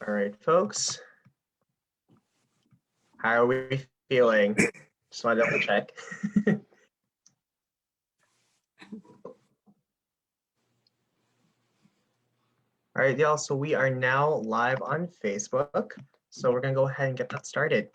All right, folks. How are we feeling? Just want to double check. All right, y'all, so we are now live on Facebook. So we're gonna go ahead and get that started.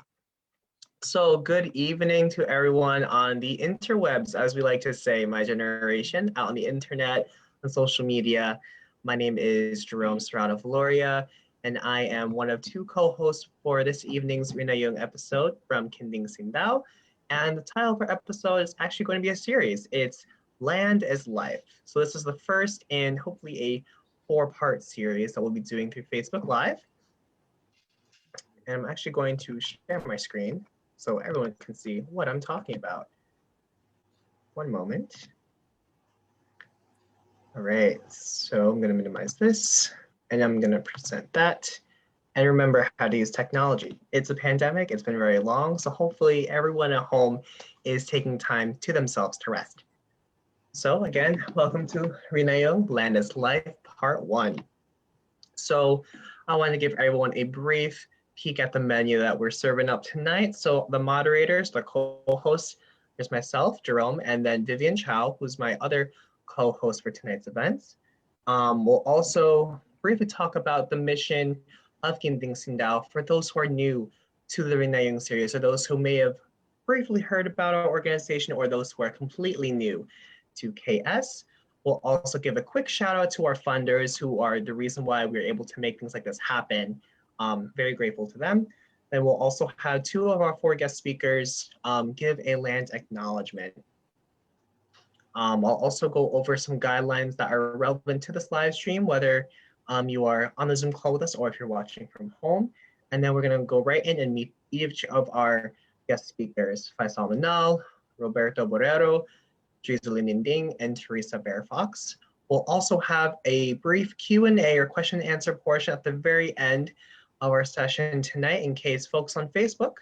So good evening to everyone on the interwebs, as we like to say, my generation, out on the internet, on social media. My name is Jerome Serrano Valoria, and I am one of two co-hosts for this evening's Rinayung episode from Kinding Sindaw. And the title of our episode is actually going to be a series. It's Land is Life. So this is the first in hopefully a 4-part series that we'll be doing through Facebook Live. And I'm actually going to share my screen so everyone can see what I'm talking about. One moment. All right, so I'm gonna minimize this and I'm gonna present that. And remember how to use technology. It's a pandemic, it's been very long, so hopefully everyone at home is taking time to themselves to rest. So again, welcome to Rinayung, Land is Life, Part 1. So I want to give everyone a brief peek at the menu that we're serving up tonight. So the moderators, the co-hosts, there's myself, Jerome, and then Vivian Chow, who's my other co-host for tonight's events. We'll also briefly talk about the mission of Ginding Sindaw for those who are new to the Rinayung series, or those who may have briefly heard about our organization, or those who are completely new to KS. We'll also give a quick shout out to our funders who are the reason why we're able to make things like this happen. Very grateful to them. Then we'll also have 2 of our 4 guest speakers give a land acknowledgement. I'll also go over some guidelines that are relevant to this live stream, whether you are on the Zoom call with us or if you're watching from home. And then we're gonna go right in and meet each of our guest speakers, Faisal Manal, Roberto Borrero, Drizzly Ninding, and Teresa Bear Fox. We'll also have a brief Q&A or question and answer portion at the very end of our session tonight in case folks on Facebook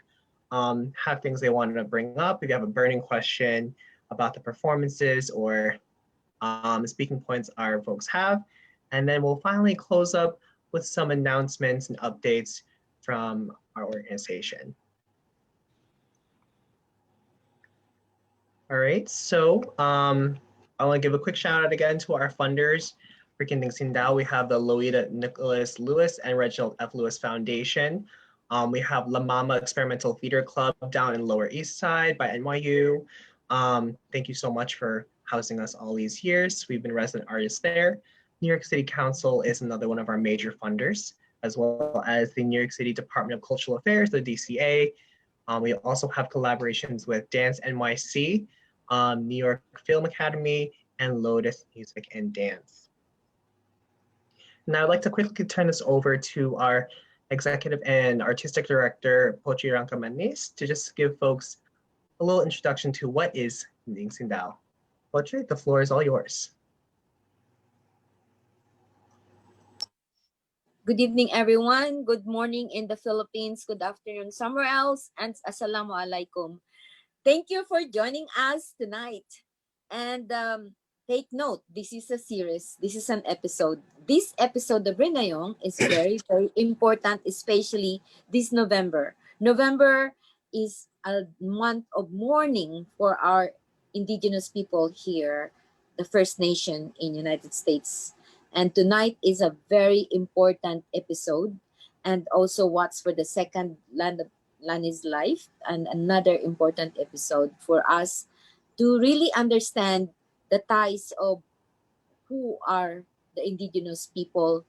have things they wanted to bring up. If you have a burning question about the performances or speaking points our folks have. And then we'll finally close up with some announcements and updates from our organization. All right, so I want to give a quick shout out again to our funders for Kinding Sindaw. We have the Loida Nicholas Lewis and Reginald F. Lewis Foundation. We have La Mama Experimental Theater Club down in Lower East Side by NYU. Thank you so much for housing us all these years. We've been resident artists there. New York City Council is another one of our major funders, as well as the New York City Department of Cultural Affairs, the DCA. We also have collaborations with Dance NYC, New York Film Academy, and Lotus Music and Dance. Now I'd like to quickly turn this over to our Executive and Artistic Director, Pochi Rangkamanis, to just give folks a little introduction to what is Kinding Sindaw. Pochi, the floor is all yours. Good evening, everyone. Good morning in the Philippines. Good afternoon somewhere else. And assalamu alaikum. Thank you for joining us tonight. And take note, this is a series. This is an episode. This episode of Rinayong is very, very important, especially this November. November is a month of mourning for our indigenous people here, the First Nation in United States. And tonight is a very important episode, and also what's for the second Land is Life, and another important episode for us to really understand the ties of who are the indigenous people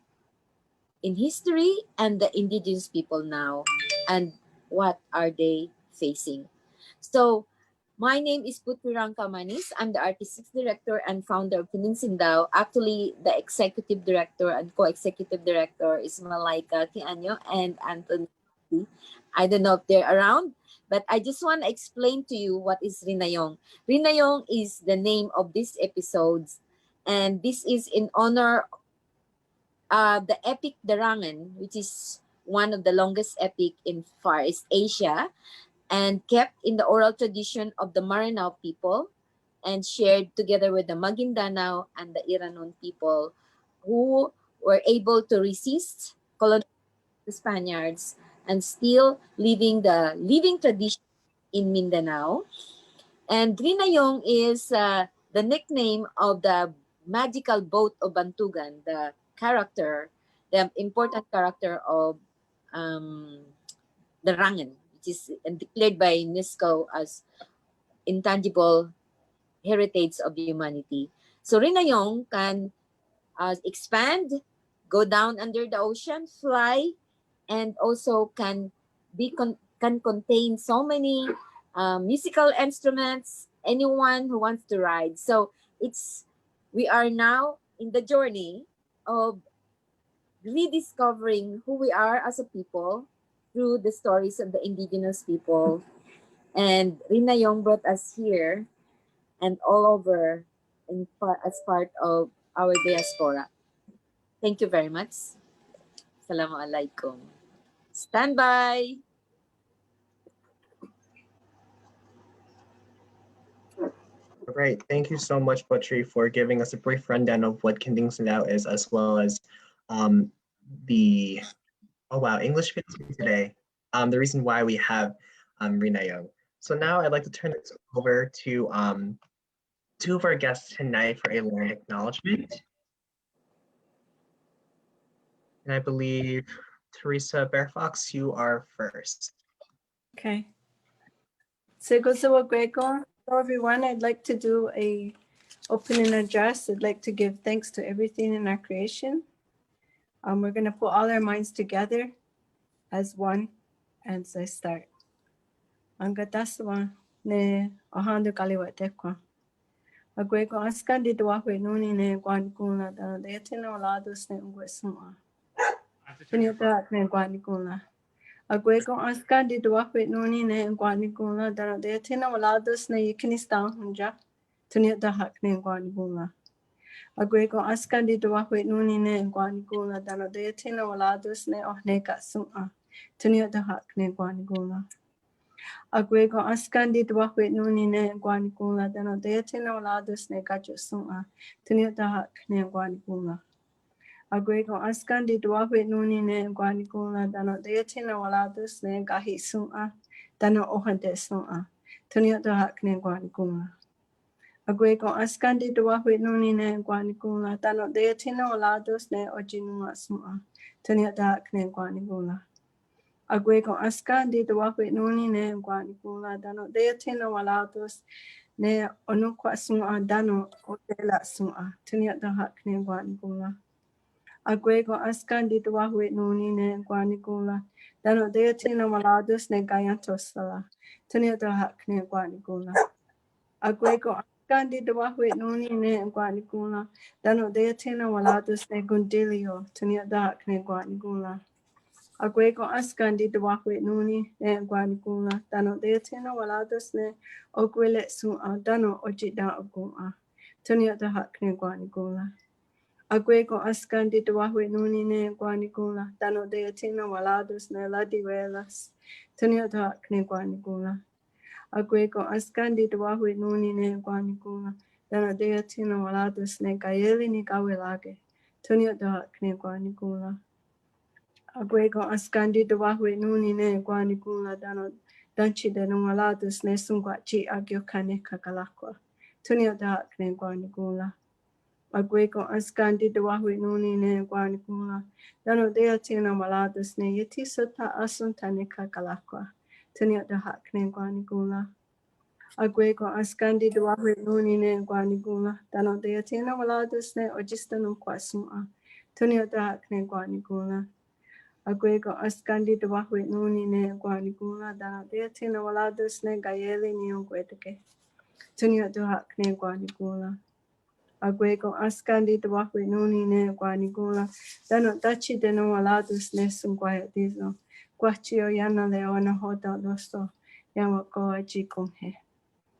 in history and the indigenous people now, and what are they facing. So my name is Putri Rangkamanis. I'm the artistic director and founder of Kinding Sindaw. Actually, the executive director and co-executive director is Malaika Kianyo and Anthony. I don't know if they're around, but I just want to explain to you what is Rinayong. Rinayong is the name of these episodes, and this is in honor the epic Darangan, which is one of the longest epic in Far East Asia, and kept in the oral tradition of the Maranao people and shared together with the Maguindanao and the Iranon people who were able to resist colonization the Spaniards, and still living tradition in Mindanao. And Rinayong is the nickname of the magical boat of Bantugan, the character, the important character of um, the Rangan, which is declared by UNESCO as intangible heritage of humanity. So Rinayong can expand, go down under the ocean, fly, and also can contain so many musical instruments. Anyone who wants to ride. So we are now in the journey of rediscovering who we are as a people through the stories of the indigenous people. And Rina Yong brought us here and all over as part of our diaspora. Thank you very much. Assalamualaikum. Stand by. All right, thank you so much, Potri, for giving us a brief rundown of what Kending Sindaw is, as well as um, the, oh wow, English speaking today, the reason why we have Rinayung. So now I'd like to turn this over to two of our guests tonight for a land acknowledgement. And I believe, Teresa Bearfox, you are first. Okay. Hello everyone. I'd like to do a opening address. I'd like to give thanks to everything in our creation. We're going to put all our minds together as one as I start. Angataswa ne ohandu kaliwate kwa. Agweko askandi duwawe nuni ne kwan kuna da de tino lados ne ungwesuma. Tinyota ne kwan kuna. Agweko askandi duwawe nuni ne kwan kuna da de tino lados ne yikinistan hunja. Tinyota hak ne kwan kuna. Agweko askandi duwawe nuni ne kwan kuna da de tino lados ne ohne kasuma. Tinyota hak ne kwan kuna. Agweko askandi duwawe nuni ne kwan kuna da de tino lados ne kachusuma. Tinyota hak ne kwan kuna. Agweko askandi duwawe nuni ne kwan kuna da de tino lados ne kahisuma. Dano ohante suma. Tinyota hak ne kwan kuna. Agweko askandi duwawe nuni ne kwan kuna da de tino lados ne ojinuma suma. Tinyota hak ne kwan kuna. Agweko askandi duwawe nuni ne kwan kuna dano de tino walados ne onukwa suma dano odela suma. Tinyota hak ne kwan kuna. Agweko askandi duwawe nuni ne kwan kuna dano de tino walados ne gayantosala. Tinyota hak ne kwan kuna. Agweko askandi duwawe nuni ne kwan kuna dano de tino walados ne gundilio. Tinyota hak ne kwan kuna. Agweko askandi duwawe nuni ne kwan kuna dano de tino walados ne ogwele suma dano ojida oguma. Tinyota hak ne kwan kuna. Agweko askandi duwawe nuni ne kwan kuna dano de tino walados ne ladiwelas. Tinyota hak ne kwan kuna. Agweko askandi duwawe nuni ne kwan kuna dano de tino walados ne kayeli ni kawelage. Tinyota hak ne kwan kuna. Agweko askandi duwawe nuni ne kwan kuna dano danchi de no walados ne sungwachi agyo kane kakalakwa. Tinyota hak ne kwan kuna. Agweko askandi duwawe nuni ne kwan kuna dano de tino walados ne yeti sota asuntane kakalakwa. Tinyota hak ne kwan kuna. Agweko askandi duwawe nuni ne kwan kuna dano de tino walados ne ojistano kwasuma. Tinyota hak ne kwan kuna. Agweko askandi duwawe nuni ne kwan kuna dano de tino walados ne gayeli ni ongweteke. Tinyota hak ne kwan kuna. Agweko askandi duwawe nuni ne kwan kuna dano dachi de no walados ne sungwayatizo. Kwachio yana leona hoda losto yamako ajikumhe.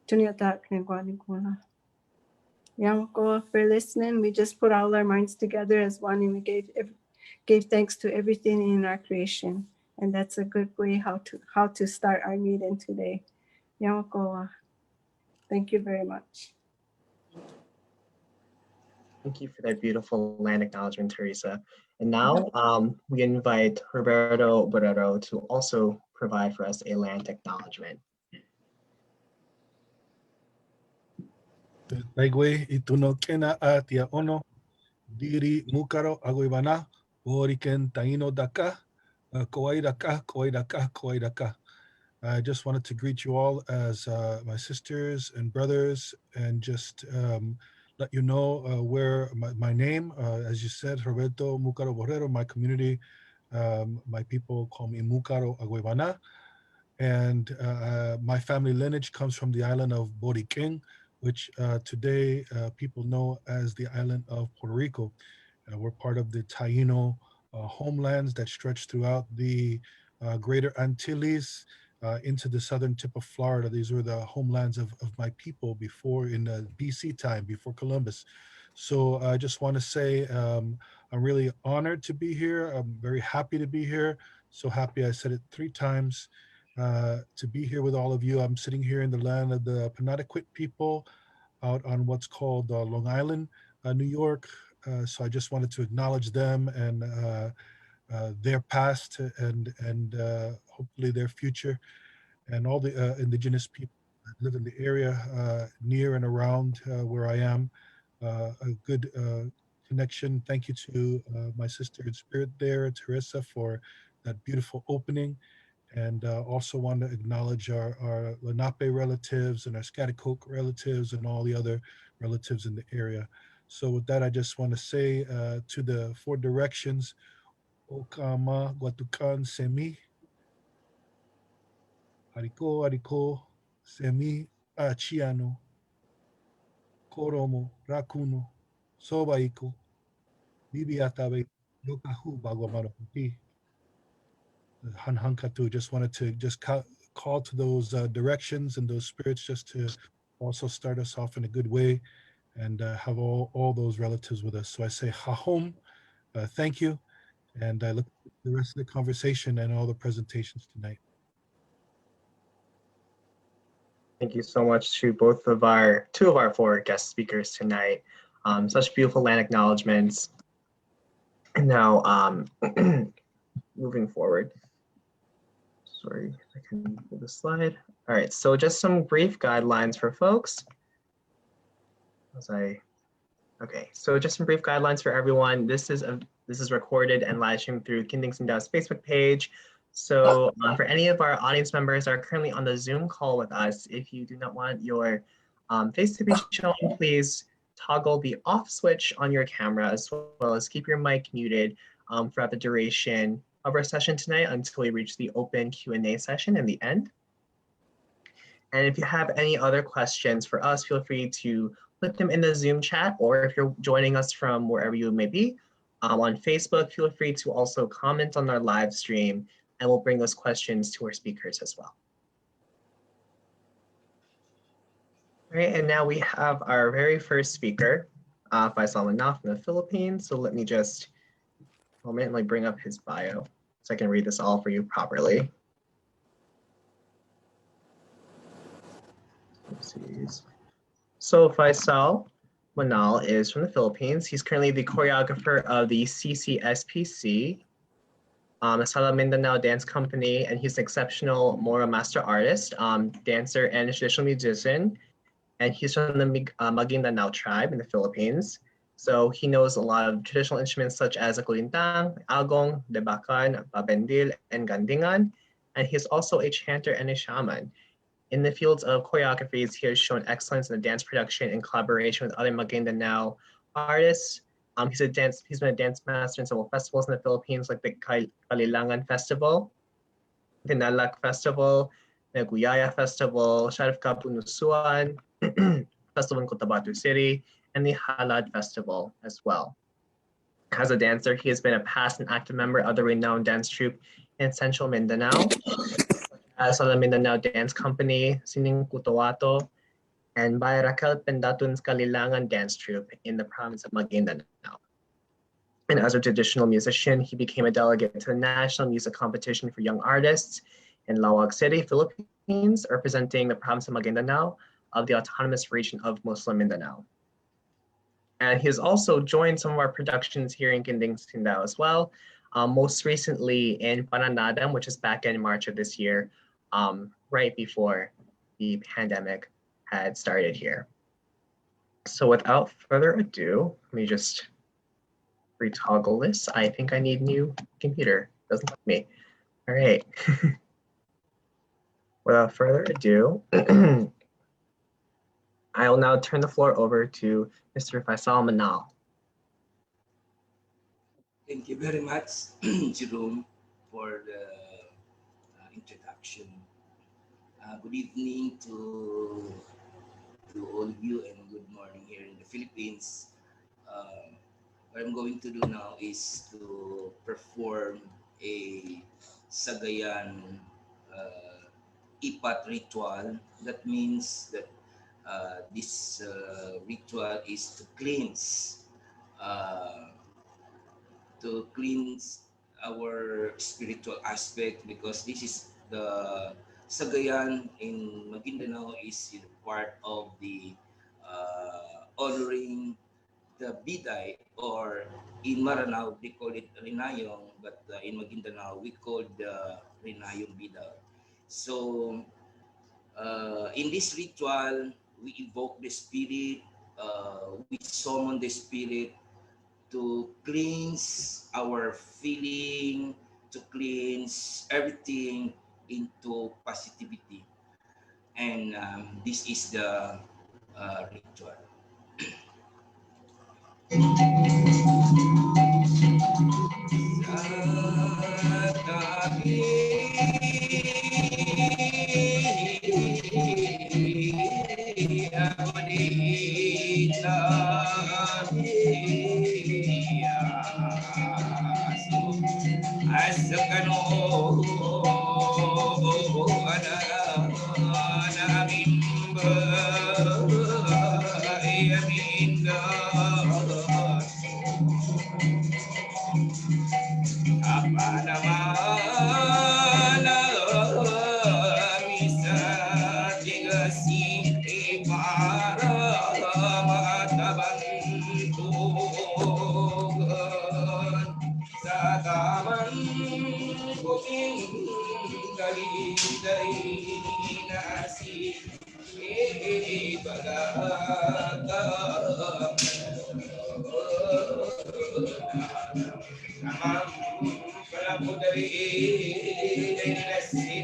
Tinyota hak ne kwan kuna. Yamako for listening. We just put all our minds together as one and we gave thanks to everything in our creation. And that's a good way how to start our meeting today. Yamakoa. Thank you very much. Thank you for that beautiful land acknowledgement, Teresa. And now we invite Roberto Borrero to also provide for us a land acknowledgement. Taigwe ituno kena a tia ono, diri mukaro aguibana, boriken taino daka, kawai daka, kawai daka, kawai daka. I just wanted to greet you all as my sisters and brothers and just let you know where my name, as you said, Roberto Mukaro Borrero, my community, my people call me Mukaro Aguibana. And my family lineage comes from the island of Boriken, which today people know as the island of Puerto Rico. We're part of the Taino homelands that stretch throughout the greater Antilles into the southern tip of Florida. These were the homelands of my people before in BC time, before Columbus. So I just want to say I'm really honored to be here. I'm very happy to be here. So happy I said it 3 times. To be here with all of you. I'm sitting here in the land of the Pennaquit people out on what's called Long Island, New York. So I just wanted to acknowledge them and their past and hopefully their future, and all the indigenous people that live in the area near and around where I am. A good connection. Thank you to my sister in spirit there, Teresa, for that beautiful opening. And also want to acknowledge our Lenape relatives and our Scotticoke relatives and all the other relatives in the area. So with that, I just want to say to the 4 directions, Okama, Guatukan, Semi, Hariko, Hariko, Semi, Achiano, Koromo, Rakuno, Sobaiko, Bibiatabe, Yokahu, Bagwamaraputi. Hanhankatu, just wanted to just call to those directions and those spirits just to also start us off in a good way and have all those relatives with us. So I say hahom, thank you, and I look forward to the rest of the conversation and all the presentations tonight. Thank you so much to both of our 2 of our 4 guest speakers tonight. Such beautiful land acknowledgements. And now moving forward. Sorry, I can move the slide. All right, so just some brief guidelines for folks. Okay, so just some brief guidelines for everyone. This is recorded and live streamed through Kinding Sindaw's Facebook page. So for any of our audience members that are currently on the Zoom call with us, if you do not want your face to be shown, please toggle the off switch on your camera, as well as keep your mic muted throughout the duration of our session tonight until we reach the open Q&A session in the end. And if you have any other questions for us, feel free to put them in the Zoom chat, or if you're joining us from wherever you may be on Facebook, feel free to also comment on our live stream, and we'll bring those questions to our speakers as well. All right, and now we have our very first speaker, Faisal Manaf from the Philippines. So let me just momently bring up his bio so I can read this all for you properly. Oopsies. So Faisal Manal is from the Philippines. He's currently the choreographer of the CCSPC, a Sala Mindanao dance company, and he's an exceptional Mora master artist, dancer, and traditional musician. And he's from the Maguindanao tribe in the Philippines. So he knows a lot of traditional instruments such as a kulintang, agong, debakan, babendil, and gandingan. And he's also a chanter and a shaman. In the fields of choreographies, he has shown excellence in the dance production in collaboration with other Maguindanao artists. He's been a dance master in several festivals in the Philippines, like the Kalilangan Festival, the Nalak Festival, the Guyaya Festival, Sharif Kapunusuan, Festival in Cotabato City, and the Halad Festival as well. As a dancer, he has been a past and active member of the renowned dance troupe in Central Mindanao, as the Mindanao Dance Company, Sining Kutuwato, and by Raquel Pendatun's Kalilangan Dance Troupe in the province of Maguindanao. And as a traditional musician, he became a delegate to the National Music Competition for Young Artists in Lawag City, Philippines, representing the province of Maguindanao of the Autonomous Region of Muslim Mindanao. And he has also joined some of our productions here in Ginding Sindaw as well. Most recently in Pananadam, which is back in March of this year, right before the pandemic had started here. So without further ado, let me just retoggle this. I think I need new computer. Doesn't like me. All right. Without further ado, I will now turn the floor over to Mr. Faisal Manal. Thank you very much, Jerome, for the introduction. Good evening to all of you and good morning here in the Philippines. What I'm going to do now is to perform a Sagayan ipat ritual. That means that this ritual is uh, to cleanse our spiritual aspect, because this is the Sagayan in Maguindanao is part of the honoring the Biday, or in Maranao they call it Rinayung, but in Maguindanao we call the Rinayung Biday. So in this ritual we evoke the spirit, we summon the spirit to cleanse our feeling, to cleanse everything into positivity. And this is the ritual. Apa nama misa digasi para matabantugan sa taman kuting dari nasi bagata pelaku dari nasi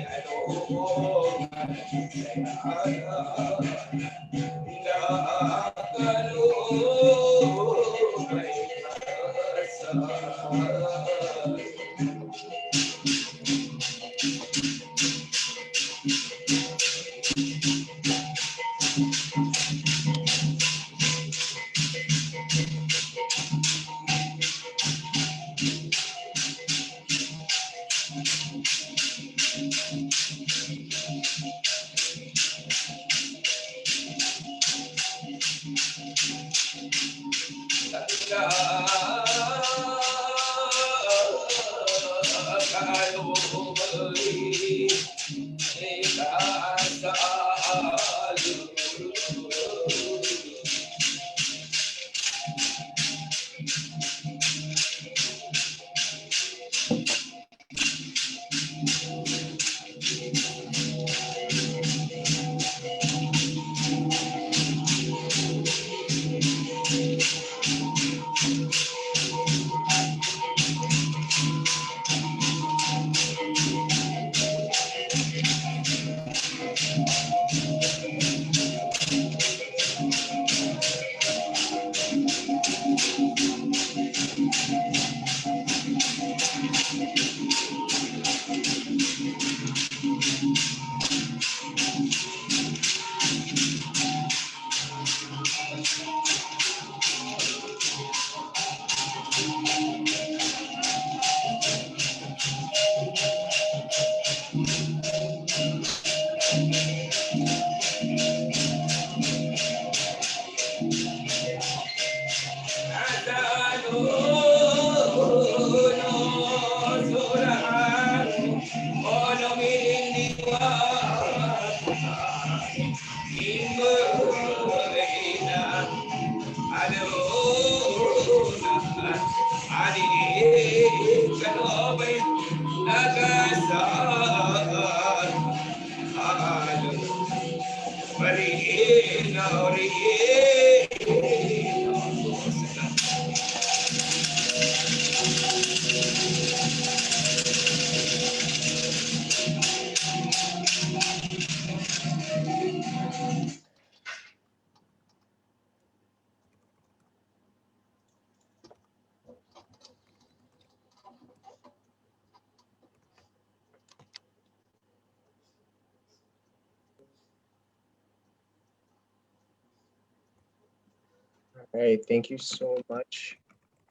All right, thank you so much.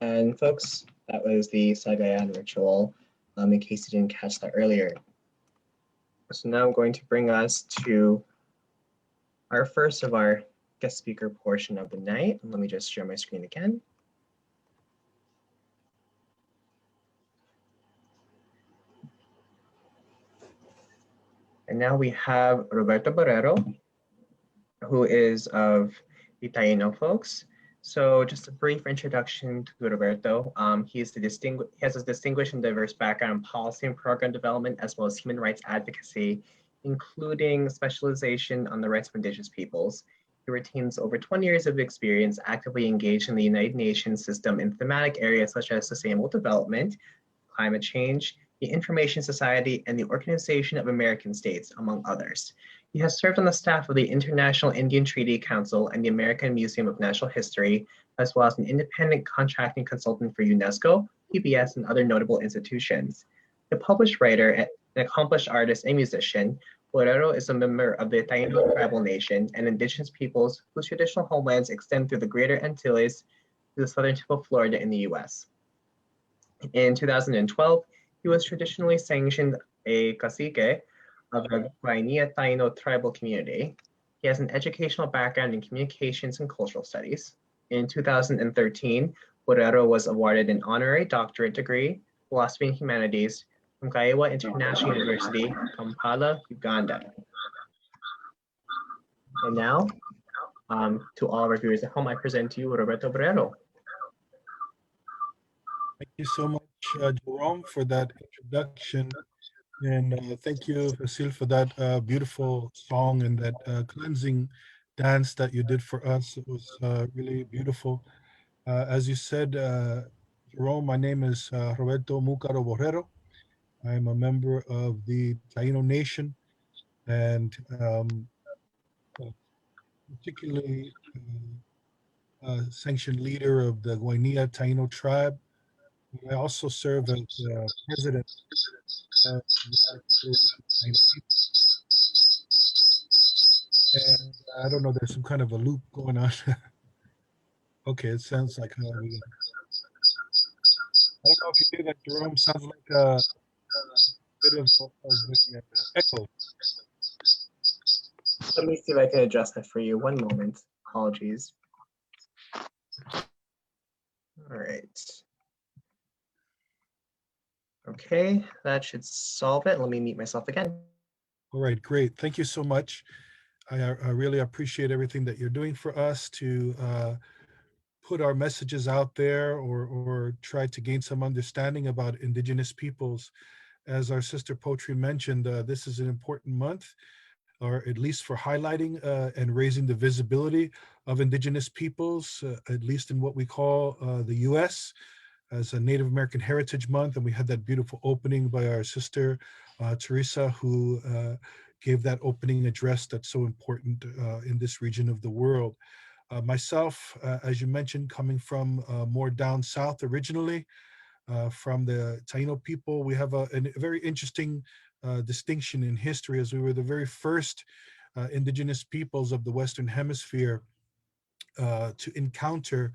And folks, that was the Sagayan ritual, in case you didn't catch that earlier. So now I'm going to bring us to our first of our guest speaker portion of the night. Let me just share my screen again. And now we have Roberto Barrero, who is of the Taino folks. So just a brief introduction to Roberto. He has a distinguished and diverse background in policy and program development, as well as human rights advocacy, including specialization on the rights of indigenous peoples. He retains over 20 years of experience actively engaged in the United Nations system in thematic areas such as sustainable development, climate change, the Information Society, and the Organization of American States, among others. He has served on the staff of the International Indian Treaty Council and the American Museum of Natural History, as well as an independent contracting consultant for UNESCO, PBS, and other notable institutions. A published writer, an accomplished artist, and musician, Borrero is a member of the Taino tribal nation and indigenous peoples whose traditional homelands extend through the greater Antilles to the southern tip of Florida in the US. In 2012, he was traditionally sanctioned a cacique of the Guainia Taino tribal community. He has an educational background in communications and cultural studies. In 2013, Borrero was awarded an honorary doctorate degree, philosophy and humanities, from Kaiwa International University, Kampala, Uganda. And now, to all of our viewers at home, I present to you Roberto Borrero. Thank you so much, Jerome, for that introduction. And thank you, Vasil, for that beautiful song and that cleansing dance that you did for us. It was really beautiful. As you said, Jerome, my name is Roberto Mucaro Borrero. I'm a member of the Taino Nation and uh, particularly sanctioned leader of the Guainia Taino tribe. I also serve as president of the Federation of Taino people. And I don't know, there's some kind of a loop going on. Okay, it sounds like I don't know if you hear that, Jerome. Sounds like a bit of an echo. Let me see if I can adjust that for you. One moment. Apologies. All right. Okay, that should solve it. Let me mute myself again. All right, great. Thank you so much. I really appreciate everything that you're doing for us to put our messages out there or try to gain some understanding about indigenous peoples. As our sister Potri mentioned, this is an important month, or at least for highlighting and raising the visibility of indigenous peoples, at least in what we call the US as a Native American Heritage Month. And we had that beautiful opening by our sister Teresa, who gave that opening address that's so important in this region of the world. Myself, as you mentioned, coming from more down south originally, from the Taino people, we have a very interesting distinction in history, as we were the very first indigenous peoples of the Western Hemisphere to encounter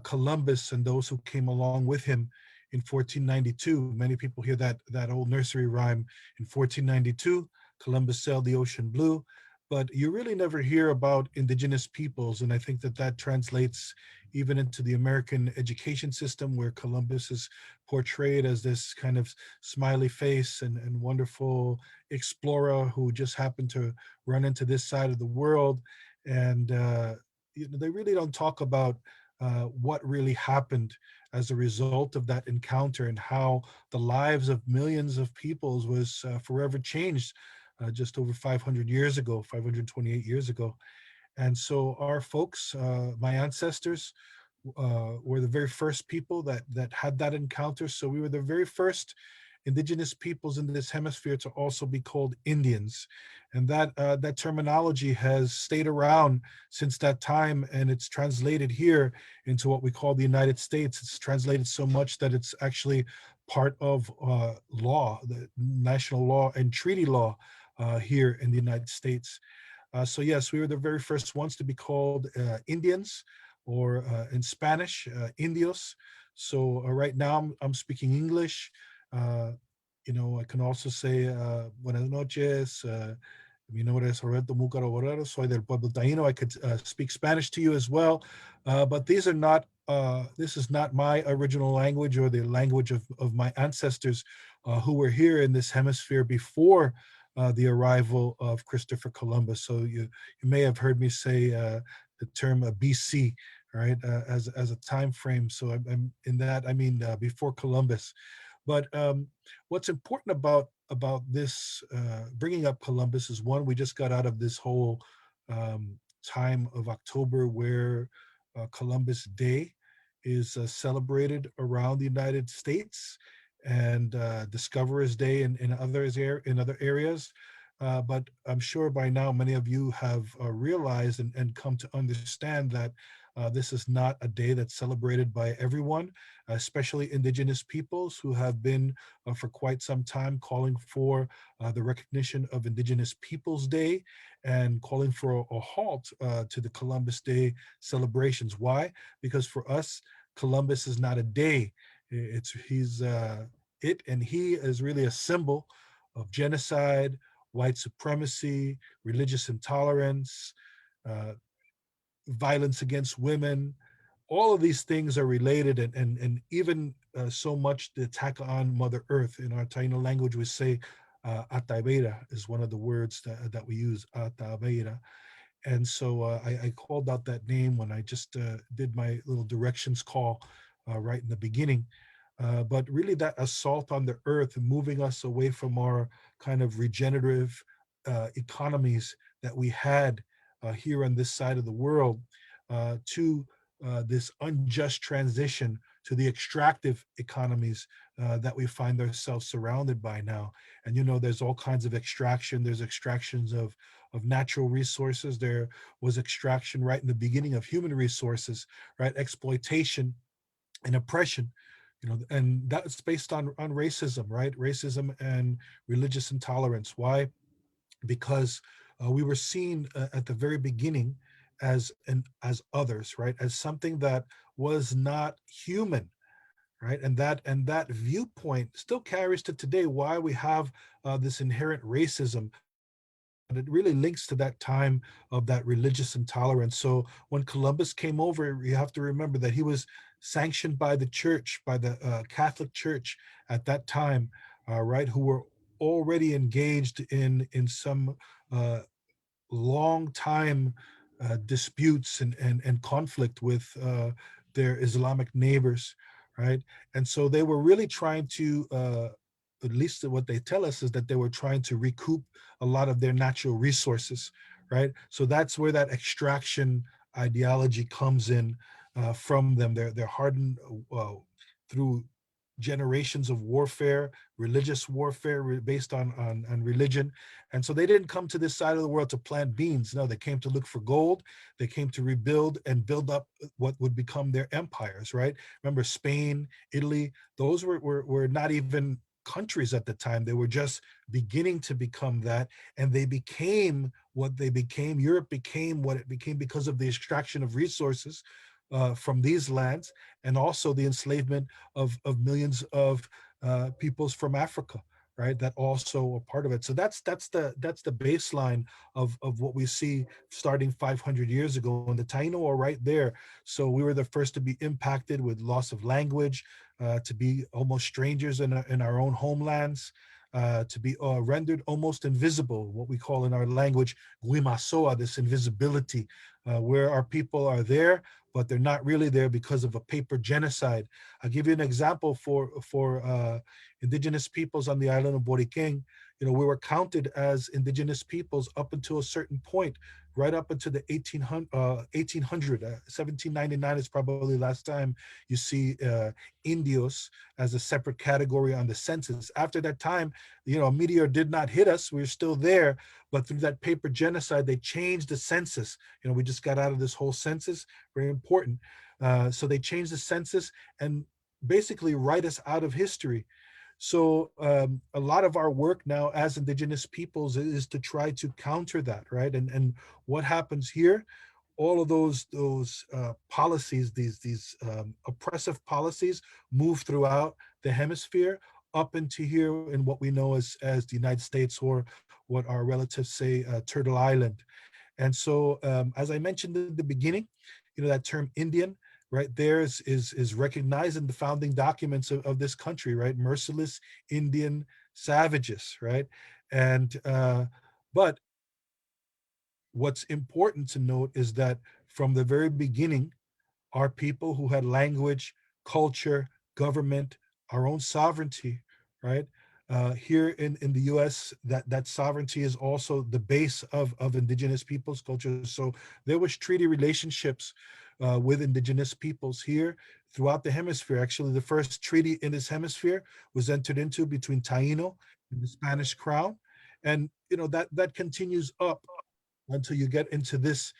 Columbus and those who came along with him in 1492. Many people hear that old nursery rhyme, in 1492, Columbus sailed the ocean blue, but you really never hear about indigenous peoples. And I think that translates even into the American education system, where Columbus is portrayed as this kind of smiley face and wonderful explorer who just happened to run into this side of the world. And they really don't talk about what really happened as a result of that encounter, and how the lives of millions of peoples was forever changed just over 500 years ago, 528 years ago. And so our folks, my ancestors, were the very first people that had that encounter. So we were the very first indigenous peoples in this hemisphere to also be called Indians, and that terminology has stayed around since that time, and it's translated here into what we call the United States. It's translated so much that it's actually part of law, the national law and treaty law here in the United States. So yes, we were the very first ones to be called Indians, or in Spanish, Indios. So right now I'm speaking English. Uh, I can also say buenas noches. Mi nombre es Roberto Mucaro Borrero. Soy del pueblo taíno. I could speak Spanish to you as well, but these are not. This is not my original language or the language of my ancestors who were here in this hemisphere before the arrival of Christopher Columbus. So you may have heard me say the term BC, right, as a time frame. So I'm in that, I mean before Columbus. But what's important about this bringing up Columbus is, one, we just got out of this whole time of October where Columbus Day is celebrated around the United States, and Discoverers Day in other areas. But I'm sure by now many of you have realized and come to understand that this is not a day that's celebrated by everyone, especially indigenous peoples who have been for quite some time calling for the recognition of Indigenous Peoples Day and calling for a halt to the Columbus Day celebrations. Why? Because for us, Columbus is not a day. He is really a symbol of genocide, white supremacy, religious intolerance, uh, violence against women. All of these things are related, and even so much the attack on Mother Earth. In our Taino language, we say Ataveira is one of the words that we use, Ataveira. And so I called out that name when I just did my little directions call right in the beginning. But really, that assault on the earth, moving us away from our kind of regenerative economies that we had here on this side of the world, to this unjust transition to the extractive economies that we find ourselves surrounded by now. And there's all kinds of extraction. There's extractions of natural resources. There was extraction right in the beginning of human resources, right? Exploitation and oppression, and that's based on racism, right? Racism and religious intolerance. Why? Because we were seen at the very beginning as others, right? As something that was not human, right? And that viewpoint still carries to today. Why we have this inherent racism, but it really links to that time of that religious intolerance. So when Columbus came over, you have to remember that he was sanctioned by the church, by the Catholic Church at that time, right? Who were already engaged in some uh, long time disputes and conflict with their Islamic neighbors, right? And so they were really trying to, at least what they tell us is that they were trying to recoup a lot of their natural resources, right? So that's where that extraction ideology comes in from them. They're hardened through generations of warfare, religious warfare based on religion. And so they didn't come to this side of the world to plant beans. No, they came to look for gold. They came to rebuild and build up what would become their empires, right? Remember, Spain, Italy, those were not even countries at the time. They were just beginning to become that. And they became what they became. Europe became what it became because of the extraction of resources from these lands, and also the enslavement of millions of peoples from Africa, right? That also are part of it. So that's the baseline of what we see starting 500 years ago. And the Taino are right there. So we were the first to be impacted with loss of language, to be almost strangers in our own homelands. to be rendered almost invisible, what we call in our language, guimasoa, this invisibility, where our people are there, but they're not really there because of a paper genocide. I'll give you an example for indigenous peoples on the island of Boriking. You know, we were counted as indigenous peoples up until a certain point, right up until the 1799 is probably the last time you see indios as a separate category on the census. After that time, you know, a meteor did not hit us. We were still there, but through that paper genocide, they changed the census. You know, we just got out of this whole census, very important. So they changed the census and basically write us out of history. So a lot of our work now as indigenous peoples is to try to counter that, right? And what happens here, all of those policies, these oppressive policies, move throughout the hemisphere up into here in what we know as the United States, or what our relatives say, Turtle Island. And so, as I mentioned in the beginning, you know, that term Indian, right there is recognized in the founding documents of this country, right? Merciless Indian savages, right? And but what's important to note is that from the very beginning, our people who had language, culture, government, our own sovereignty, right? Here in the US, that sovereignty is also the base of indigenous peoples' culture. So there was treaty relationships with indigenous peoples here throughout the hemisphere. Actually, the first treaty in this hemisphere was entered into between Taino and the Spanish crown. And you know that continues up until you get into this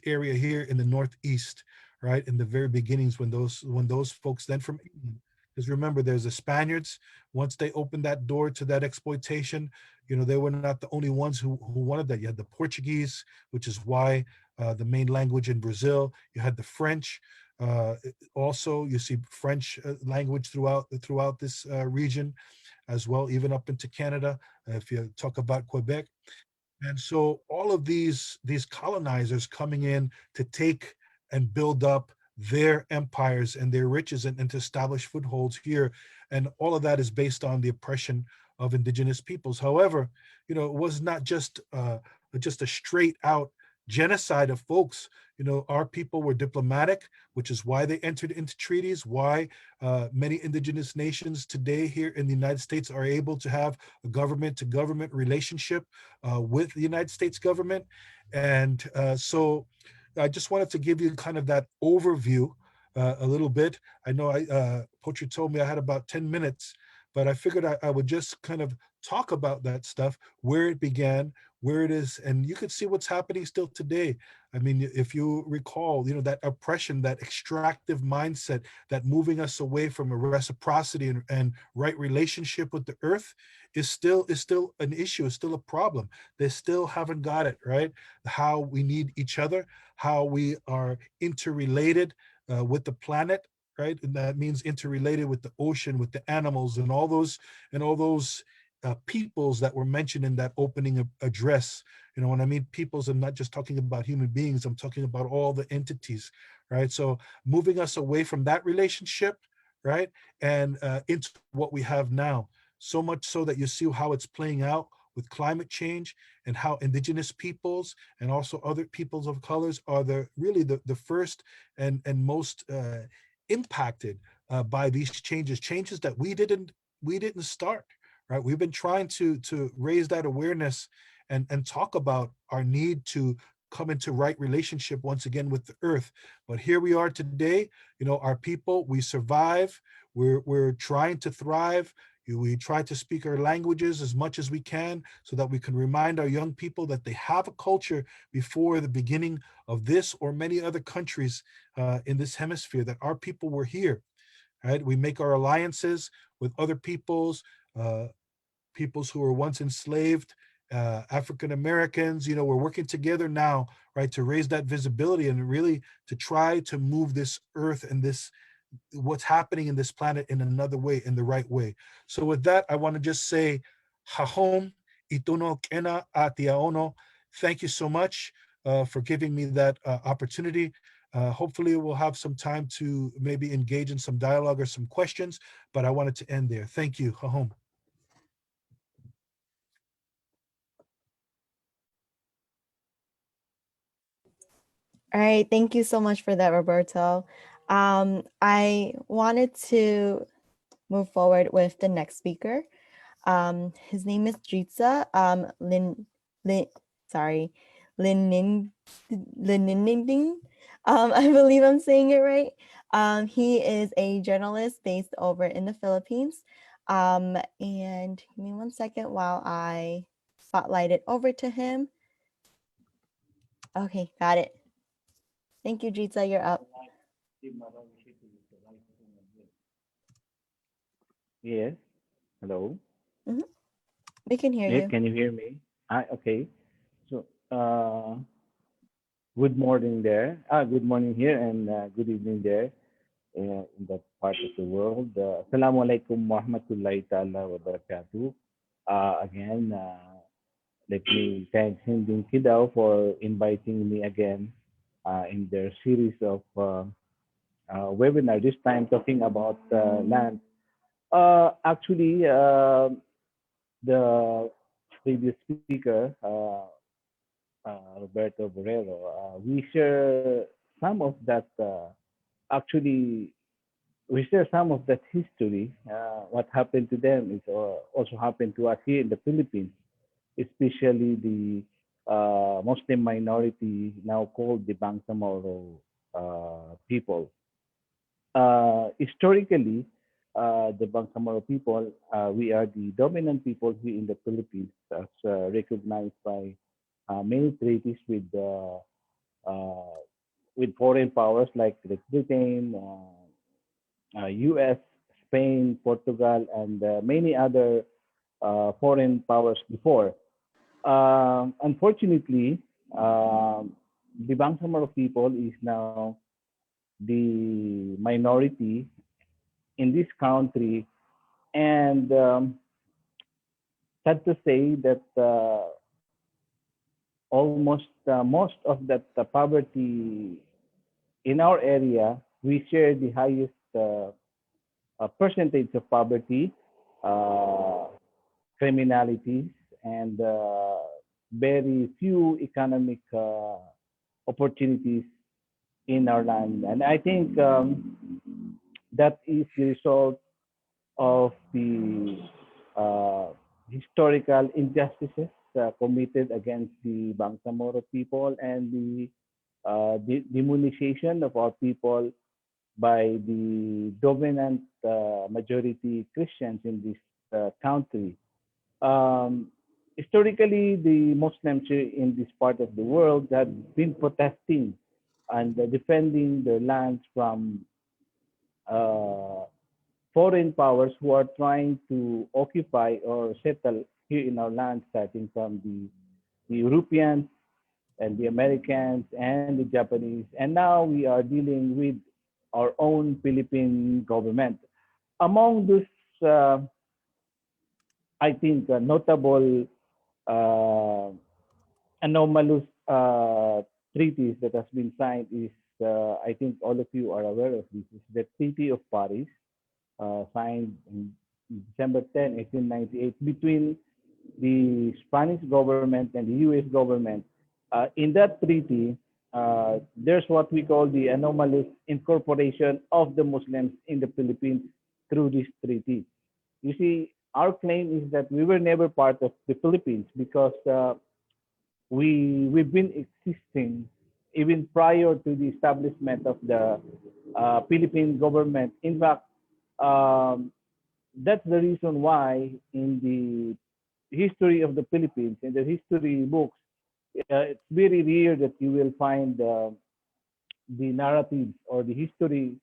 area here in the northeast, right? In the very beginnings, when those folks then from England, because remember, there's the Spaniards. Once they opened that door to that exploitation, you know, they were not the only ones who wanted that. You had the Portuguese, which is why the main language in Brazil. You had the French. Uh, Also, you see French language throughout this region as well, even up into Canada. If you talk about Quebec, and so all of these colonizers coming in to take and build up their empires and their riches, and to establish footholds here. And all of that is based on the oppression of indigenous peoples. However, you know, it was not just a straight out genocide of folks. You know, our people were diplomatic, which is why they entered into treaties, why many indigenous nations today here in the United States are able to have a government to government relationship with the United States government. And so I just wanted to give you kind of that overview a little bit. I know Poacher told me I had about 10 minutes, but I figured I would just kind of talk about that stuff, where it began, where it is, and you could see what's happening still today. I mean, if you recall, you know, that oppression, that extractive mindset, that moving us away from a reciprocity and right relationship with the earth is still an issue, is still a problem. They still haven't got it right. How we need each other, how we are interrelated with the planet, right? And that means interrelated with the ocean, with the animals, and all those peoples that were mentioned in that opening address. You know, when I mean peoples, I'm not just talking about human beings. I'm talking about all the entities, right? So moving us away from that relationship, right, and into what we have now. So much so that you see how it's playing out with climate change, and how indigenous peoples and also other peoples of colors are the first and most impacted by these changes that we didn't start, right? We've been trying to raise that awareness and talk about our need to come into right relationship once again with the earth. But here we are today. You know, our people, we survive. We're trying to thrive. We try to speak our languages as much as we can so that we can remind our young people that they have a culture before the beginning of this or many other countries in this hemisphere, that our people were here, right? We make our alliances with other uh, peoples who were once enslaved, African Americans. You know, we're working together now, right, to raise that visibility and really to try to move this earth and this what's happening in this planet in another way, in the right way. So with that, I want to just say, Hahom, ituno kena atiaono. Thank you so much for giving me that opportunity. Hopefully we'll have some time to maybe engage in some dialogue or some questions, but I wanted to end there. Thank you, Hahom. All right, thank you so much for that, Roberto. I wanted to move forward with the next speaker. His name is Dritsa Lin, sorry, Lin Lininding. I believe I'm saying it right. He is a journalist based over in the Philippines. And give me 1 second while I spotlight it over to him. Okay, got it. Thank you, Dritsa, you're up. Yes. Hello. We can hear Yeah, you. can you hear me? Okay. So, good morning there. Good morning here and good evening there in that part of the world. Assalamu alaikum warahmatullahi ta'ala wa barakatuh. Again, let me thank Hinding Kidao for inviting me again in their series of webinar, this time talking about land. Actually, the previous speaker, Roberto Borrero, we share some of that. Actually, we share some of that history. What happened to them is also happened to us here in the Philippines, especially the Muslim minority now called the Bangsamoro people. Historically, the Bangsamoro people, we are the dominant people here in the Philippines, as recognized by many treaties uh, with foreign powers like Britain, U.S., Spain, Portugal, and many other foreign powers before. Unfortunately, the Bangsamoro people is now the minority in this country, and sad to say that almost most of that poverty in our area, we share the highest percentage of poverty, uh, criminalities, and very few economic opportunities in our land. And I think that is the result of the uh, historical injustices committed against the Bangsamoro people and the demonization of our people by the dominant majority Christians in this country. Um, Historically, the Muslims in this part of the world have been protesting and defending their lands from uh, foreign powers who are trying to occupy or settle here in our land, starting from the Europeans and the Americans and the Japanese. And now we are dealing with our own Philippine government. Among those, I think, notable uh, anomalous treaties that has been signed is, I think all of you are aware of this, is the Treaty of Paris, signed in December 10, 1898, between the Spanish government and the U.S. government. In that treaty, there's what we call the anomalous incorporation of the Muslims in the Philippines through this treaty. You see, our claim is that we were never part of the Philippines because we've been existing even prior to the establishment of the Philippine government. In fact, um, that's the reason why in the history of the Philippines, in the history books, it's very rare that you will find the narratives or the history,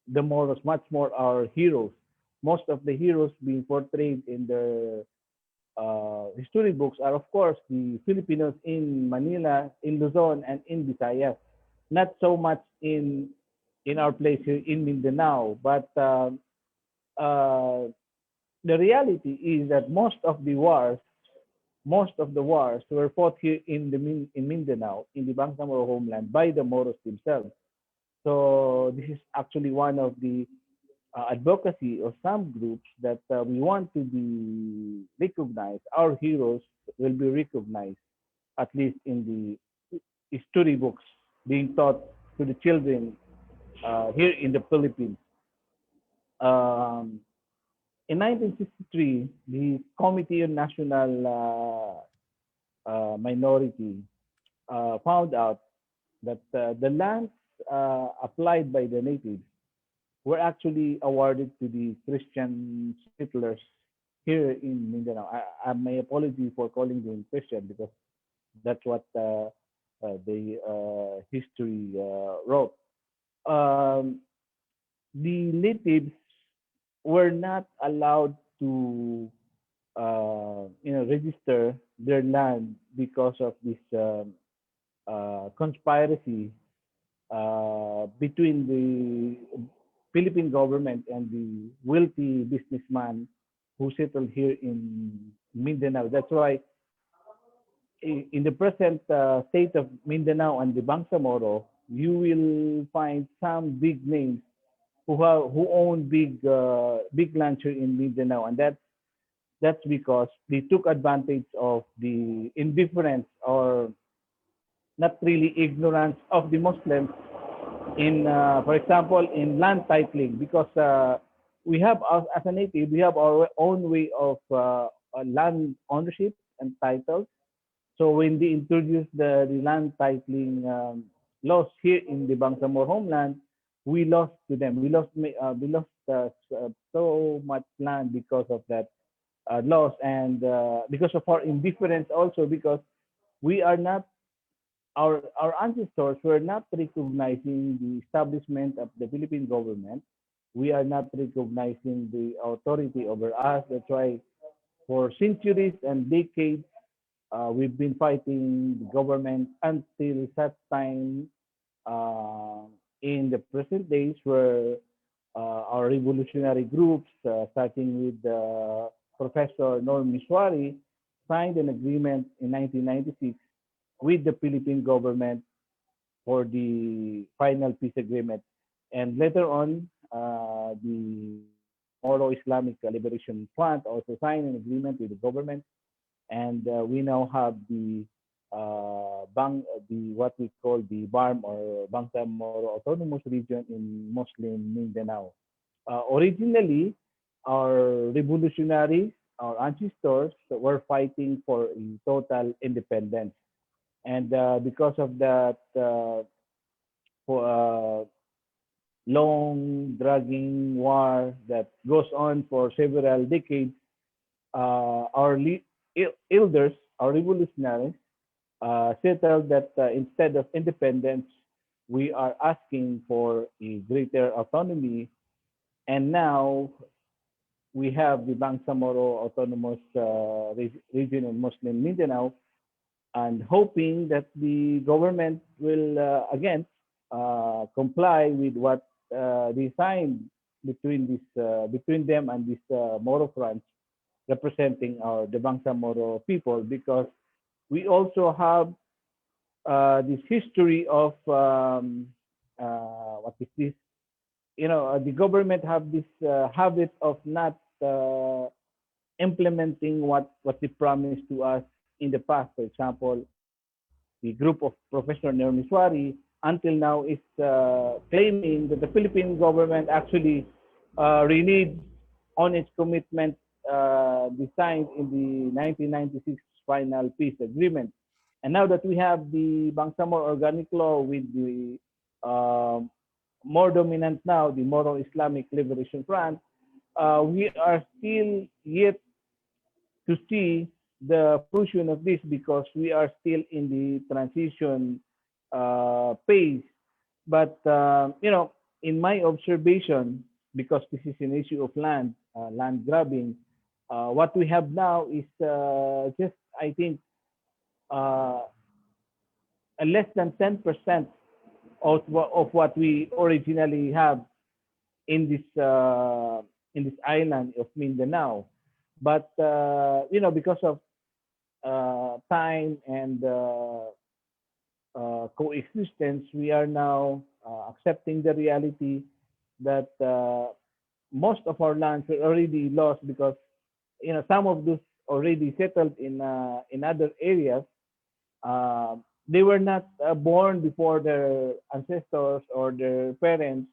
the morals, much more our heroes. Most of the heroes being portrayed in the history books are, of course, the Filipinos in Manila, in Luzon, and in Visayas. Not so much in our place here in Mindanao, but uh, the reality is that most of the wars were fought here in Mindanao, in the Bangsamoro homeland, by the Moros themselves. So this is actually one of the advocacy of some groups that we want to be recognized. Our heroes will be recognized, at least in the history books. being taught to the children here in the Philippines. Um, in 1963, the Committee on National Minority found out that the lands applied by the natives were actually awarded to the Christian settlers here in Mindanao. My apology for calling them Christian because that's what the history wrote. Um, the natives were not allowed to register their land because of this conspiracy between the Philippine government and the wealthy businessman who settled here in Mindanao. That's why in the present state of Mindanao and the Bangsamoro, you will find some big names who own big lands here in Mindanao, and that's because they took advantage of the indifference or not really ignorance of the Muslims in, for example, in land titling, because we have, as a native, we have our own way of land ownership and titles. So when they introduced the land titling laws here in the Bangsamoro homeland, we lost to them. We lost so much land because of that loss, and because of our indifference also, because we are not our ancestors were not recognizing the establishment of the Philippine government. We are not recognizing the authority over us. That's why for centuries and decades, we've been fighting the government until such time uh, in the present days where our revolutionary groups, starting with Professor Norm Miswari, signed an agreement in 1996 with the Philippine government for the final peace agreement. And later on, the Moro Islamic Liberation Front also signed an agreement with the government, and we now have the what we call the BARM or Bangsamoro Autonomous Region in Muslim Mindanao. Originally, our revolutionaries, our ancestors, were fighting for a total independence, and because of that for, long dragging war that goes on for several decades, our elders, our revolutionaries, settled that instead of independence, we are asking for a greater autonomy. And now we have the Bangsamoro Autonomous Region in Muslim Mindanao, and hoping that the government will again comply with what they signed between them and this Moro Front representing our the Bangsamoro people, because we also have this history of what is this? The government have this habit of not implementing what they promised to us in the past. For example, the group of Professor Nermiswari until now is claiming that the Philippine government actually reneged on its commitment designed in the 1996 final peace agreement. And now that we have the Bangsamoro Organic Law with the more dominant now, the Moro Islamic Liberation Front, we are still yet to see the fruition of this because we are still in the transition phase. But in my observation, because this is an issue of land grabbing, what we have now is just, I think, uh, less than 10% of what we originally have in this island of Mindanao. But because of time and coexistence, we are now accepting the reality that most of our lands are already lost because some of those already settled in other areas. they were not born before their ancestors or their parents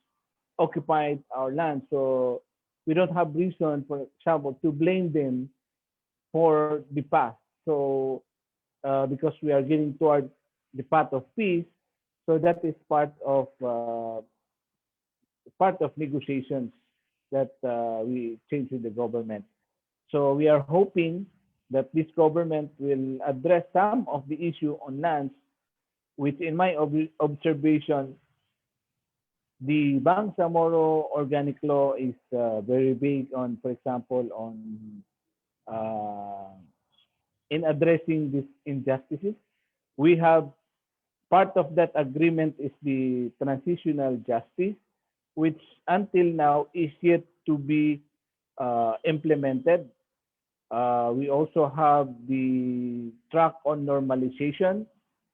occupied our land. So we don't have reason, for example, to blame them for the past. So because we are getting toward the path of peace, so that is part of negotiations that we change with the government. So we are hoping that this government will address some of the issue on lands, which in my observation, the Bangsamoro organic law is very big on, for example, on uh, in addressing these injustices. We have part of that agreement is the transitional justice, which until now is yet to be implemented. We also have the track on normalization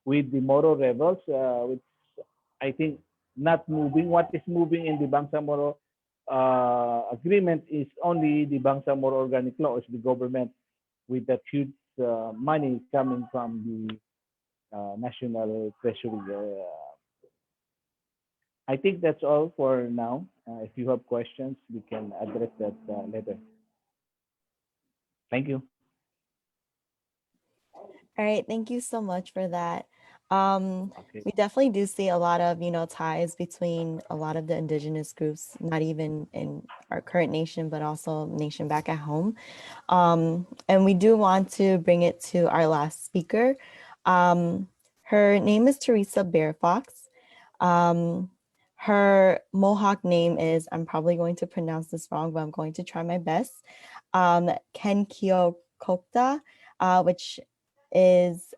with the Moro rebels, which I think not moving. What is moving in the Bangsamoro agreement is only the Bangsamoro organic law, is the government with that huge money coming from the national treasury. I think that's all for now. If you have questions, we can address that later. Thank you. All right, thank you so much for that. Okay. We definitely do see a lot of, ties between a lot of the indigenous groups, not even in our current nation, but also nation back at home. And we do want to bring it to our last speaker. Her name is Teresa Bearfox. Her Mohawk name is, I'm probably going to pronounce this wrong, but I'm going to try my best. Kenkiokokta, which is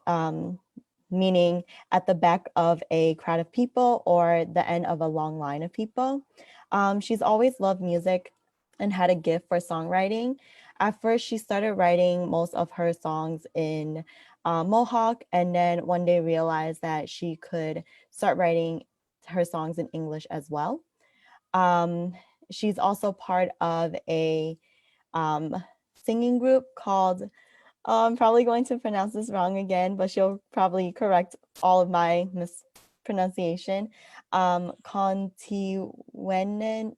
meaning at the back of a crowd of people or the end of a long line of people. She's always loved music and had a gift for songwriting. At first, she started writing most of her songs in Mohawk, and then one day realized that she could start writing her songs in English as well. She's also part of a singing group called, I'm probably going to pronounce this wrong again, but she'll probably correct all of my mispronunciation. Kontiwenen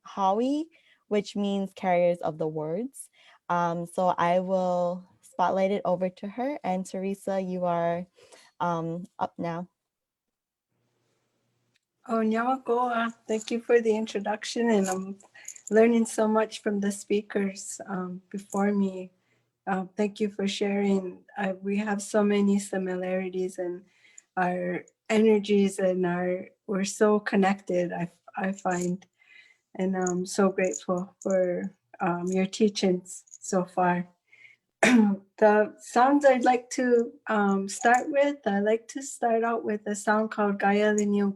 Hawi, which means carriers of the words. So I will spotlight it over to her. And Teresa, you are up now. Oh, Nyawakoa, thank you for the introduction, and I'm learning so much from the speakers before me. Thank you for sharing. We have so many similarities, and our energies and we're so connected, I find. And I'm so grateful for your teachings so far. The sounds I'd like to start with, I like to start out with a sound called Gaya Rinayung.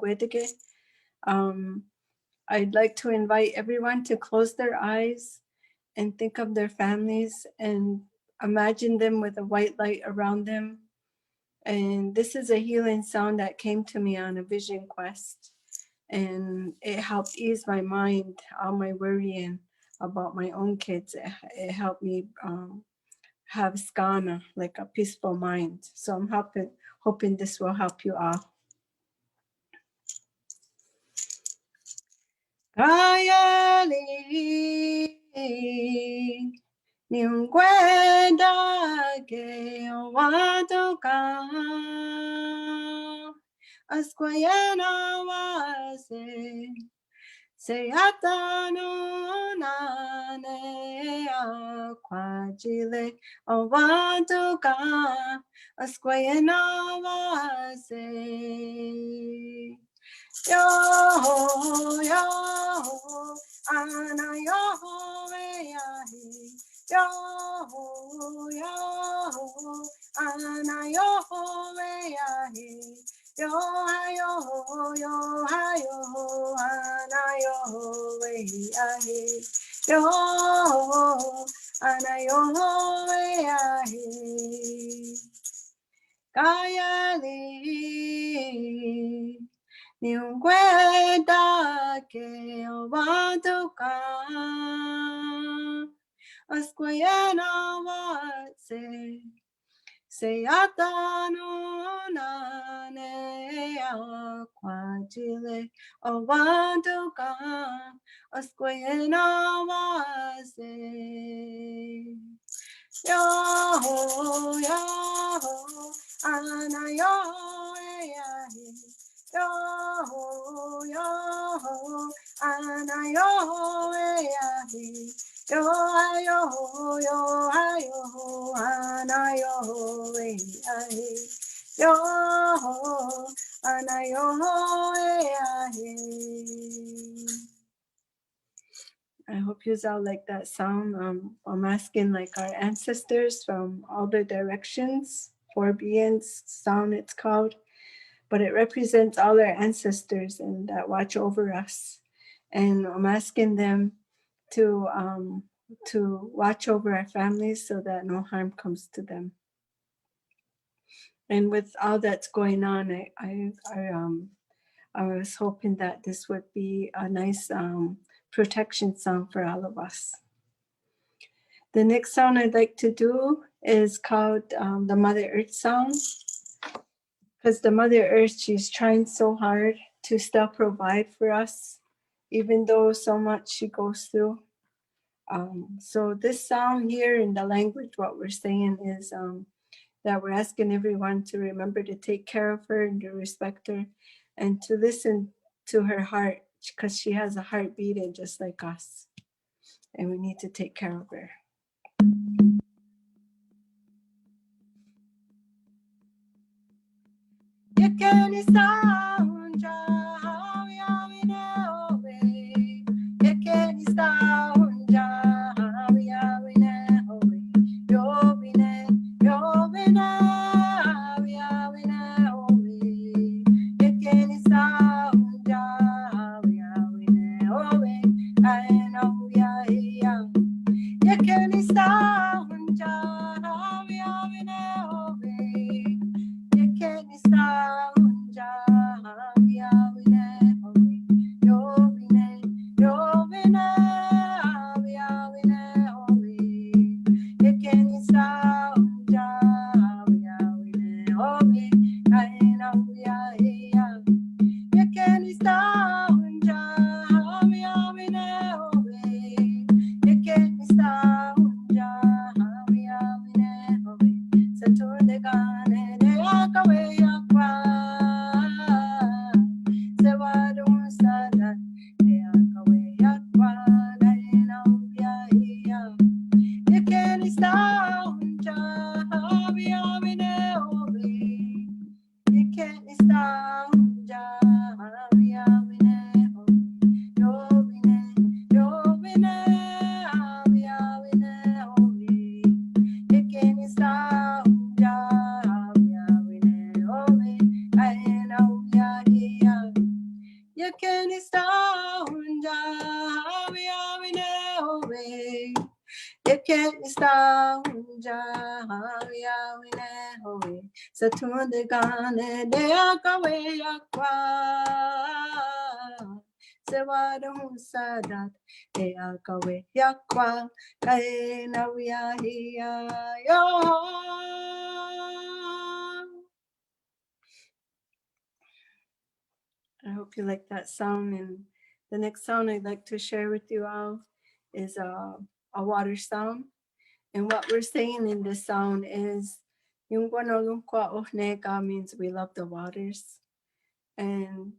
I'd like to invite everyone to close their eyes and think of their families and imagine them with a white light around them. And this is a healing sound that came to me on a vision quest. And it helped ease my mind, all my worrying about my own kids. It helped me have skana, like a peaceful mind. So I'm hoping this will help you all. Kayali Nyungwenda ke watoka Askwayana wase Se atano nane akwajile Awatoka Askwayana wase Yo, yo, ana yo, yahi. Yo, yo, ana yo, yahi. Yo, yo, yo, yo, ana yo, yahi. Yo, ana yo, yahi. Kayali. Nyungwenda ke watoka Askwayana wase Se atano nane kwajile owanduka oskwena wase yo yo ana yo ya yo yo ana yo ya yo yo yo ayo ana yo ya yo ana yo ya. I hope you all like that sound. I'm asking like our ancestors from all the directions, 4 beings sound it's called, but it represents all our ancestors and that watch over us. And I'm asking them to watch over our families so that no harm comes to them. And with all that's going on, I was hoping that this would be a nice protection song for all of us. The next song I'd like to do is called the Mother Earth song, because the Mother Earth, she's trying so hard to still provide for us, even though so much she goes through. So this song here in the language, what we're saying is that we're asking everyone to remember to take care of her and to respect her and to listen to her heart, because she has a heart beating just like us, and we need to take care of her. Satunde gane de akawe yakwa Sewadu sadat de akawe yakwa Kaina wiya hiya yo. I hope you like that sound. And the next sound I'd like to share with you all is a water sound. And what we're saying in this sound is yung guanolunkwa ohnega means we love the waters. And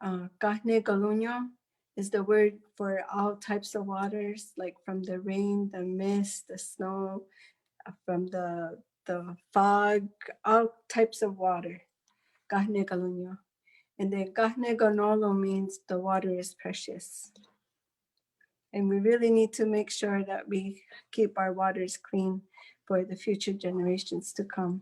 kahne galunyo is the word for all types of waters, like from the rain, the mist, the snow, from the fog, all types of water. Kahne galunyo. And then kahne ganolo means the water is precious. And we really need to make sure that we keep our waters clean for the future generations to come.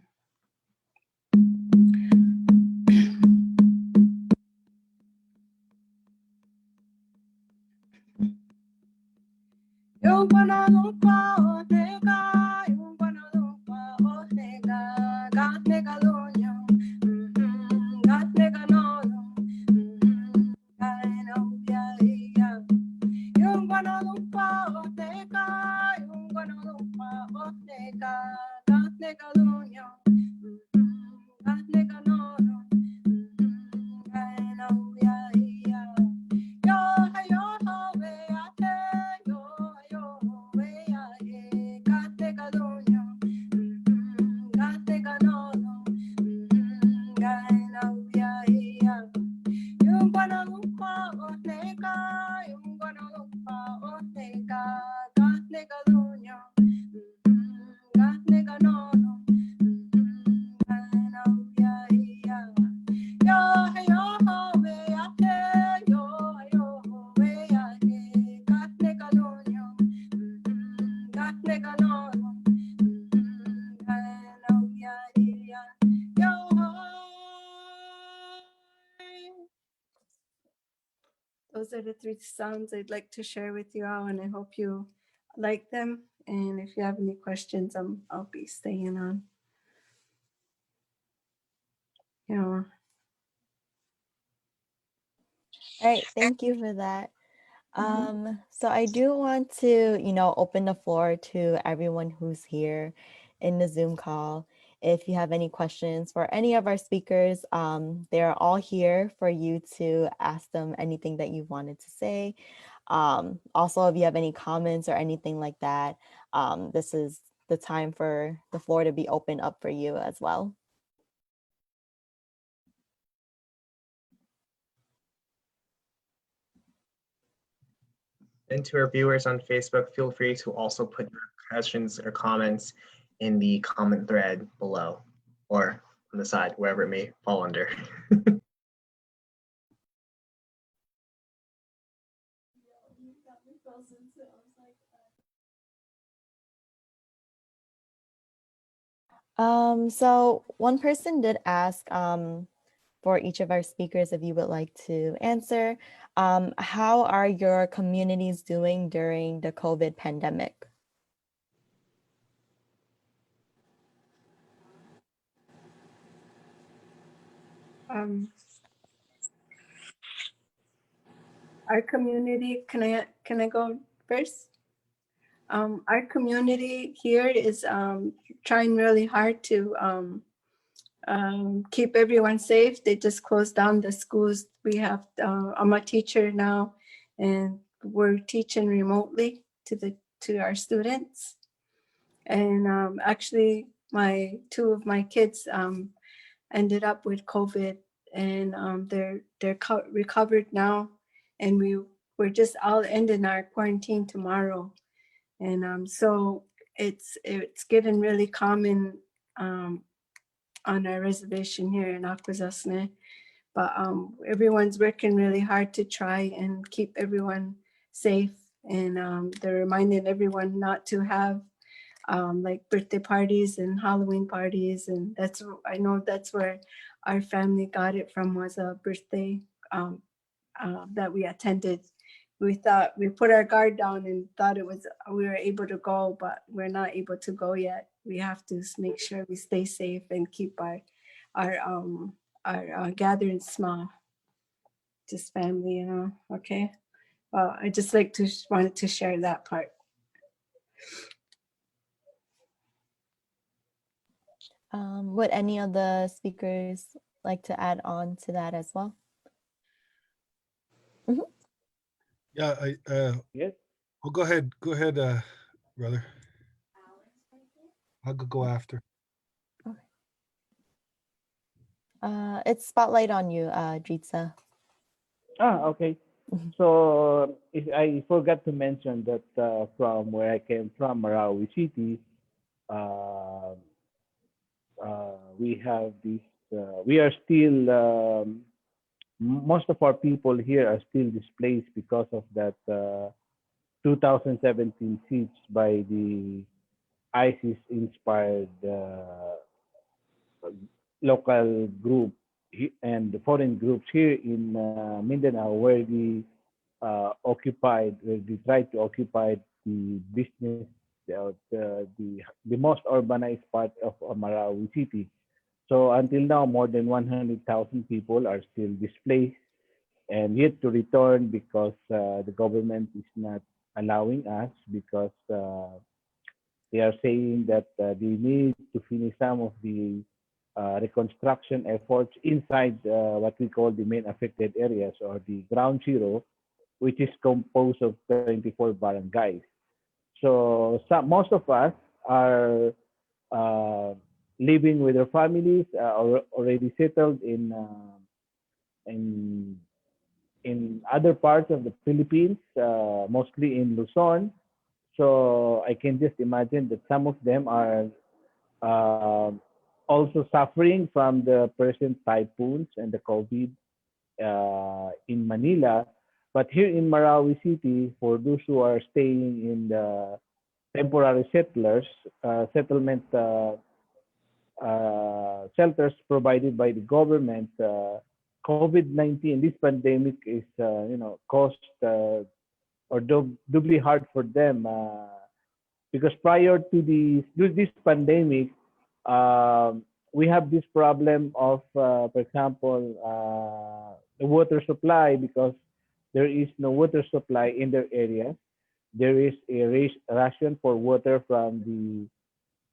those are the three sounds I'd like to share with you all, and I hope you like them. And if you have any questions, I'll be staying on. Yeah. All right, thank you for that. So I do want to, open the floor to everyone who's here in the Zoom call. If you have any questions for any of our speakers, they're all here for you to ask them anything that you wanted to say. Also, if you have any comments or anything like that, this is the time for the floor to be open up for you as well. And to our viewers on Facebook, feel free to also put your questions or comments in the comment thread below or on the side, wherever it may fall under. So one person did ask for each of our speakers if you would like to answer. How are your communities doing during the COVID pandemic? Our community, can I go first? Our community here is trying really hard to keep everyone safe. They just closed down the schools. We have, I'm a teacher now, and we're teaching remotely to our students. And actually, two of my kids ended up with COVID, and they're recovered now, and we're just all ending our quarantine tomorrow. And so it's getting really common on our reservation here in Akwesasne. But everyone's working really hard to try and keep everyone safe. And they're reminding everyone not to have like birthday parties and Halloween parties. And I know that's where our family got it from, was a birthday that we attended. We thought, we put our guard down and thought we were able to go, but we're not able to go yet. We have to make sure we stay safe and keep our gatherings small, just family, okay? Well, I just wanted to share that part. Would any of the speakers like to add on to that as well? Yeah, Yes. well, go ahead, brother. I'll go after. It's spotlight on you, Dritsa. Okay. So if I forgot to mention that from where I came from, Marawi City, uh, we have this. We are still. Most of our people here are still displaced because of that 2017 siege by the ISIS-inspired local group and the foreign groups here in Mindanao, where they tried to occupy the business, the most urbanized part of Marawi City. So until now, more than 100,000 people are still displaced and yet to return because the government is not allowing us because they are saying that they need to finish some of the reconstruction efforts inside what we call the main affected areas or the ground zero, which is composed of 24 barangays. So most of us are uh, living with their families, already settled in in other parts of the Philippines, mostly in Luzon. So I can just imagine that some of them are uh, also suffering from the present typhoons and the COVID in Manila. But here in Marawi City, for those who are staying in the temporary settlement shelters provided by the government, COVID-19, this pandemic is, caused or doubly hard for them because prior to this pandemic, um, we have this problem of, for example, the water supply because there is no water supply in their area. There is a ration for water from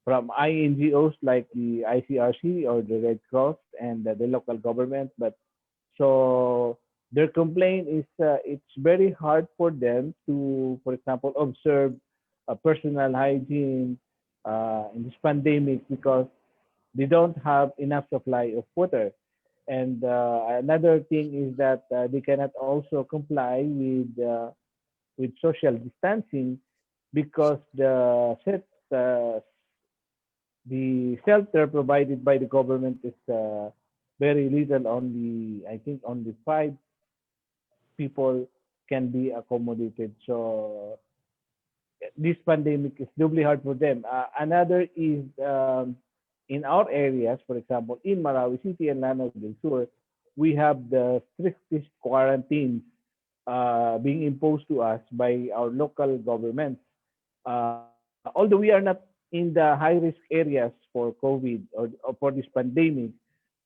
INGOs like the ICRC or the Red Cross and the local government. But so their complaint is it's very hard for them to, for example, observe personal hygiene in this pandemic because they don't have enough supply of water. And another thing is that they cannot also comply with social distancing because uh, the shelter provided by the government is very little. Only I think only 5 people can be accommodated. So this pandemic is doubly hard for them. Another is in our areas, for example, in Marawi City and Lanao del Sur, we have the strictest quarantines being imposed to us by our local governments. Although we are not in the high risk areas for COVID or for this pandemic,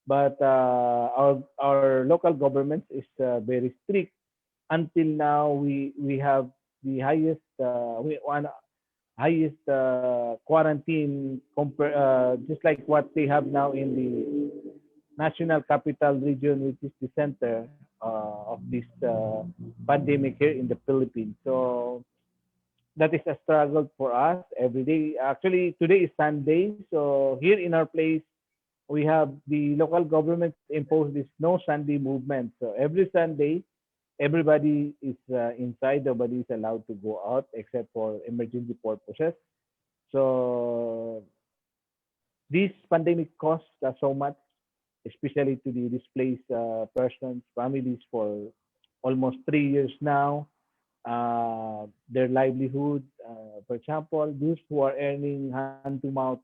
but our local government is very strict. Until now, we have the highest quarantine just like what they have now in the national capital region, which is the center of this pandemic here in the Philippines. So that is a struggle for us every day. Actually, today is Sunday, so here in our place, we have the local government imposed this no Sunday movement. So every Sunday, everybody is inside. Nobody is allowed to go out except for emergency purposes. So this pandemic cost so much, especially to the displaced persons, families for almost 3 years now. Their livelihood, for example, those who are earning hand to mouth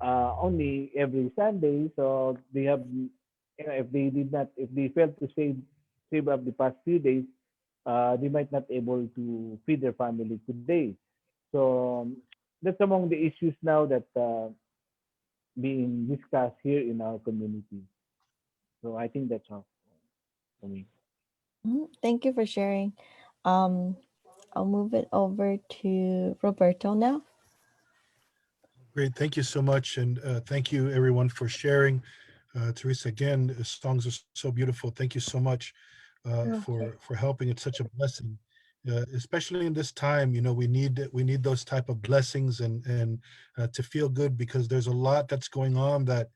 only every Sunday, so they have, if they did not, if they failed to save up the past few days, they might not able to feed their family today. So that's among the issues now that being discussed here in our community. So I think that's all for me. Thank you for sharing. Um, I'll move it over to Roberto now. Great. Thank you so much. And thank you, everyone, for sharing. Teresa, again, the songs are so beautiful. Thank you so much for helping. It's such a blessing, especially in this time. We need those type of blessings and to feel good because there's a lot that's going on that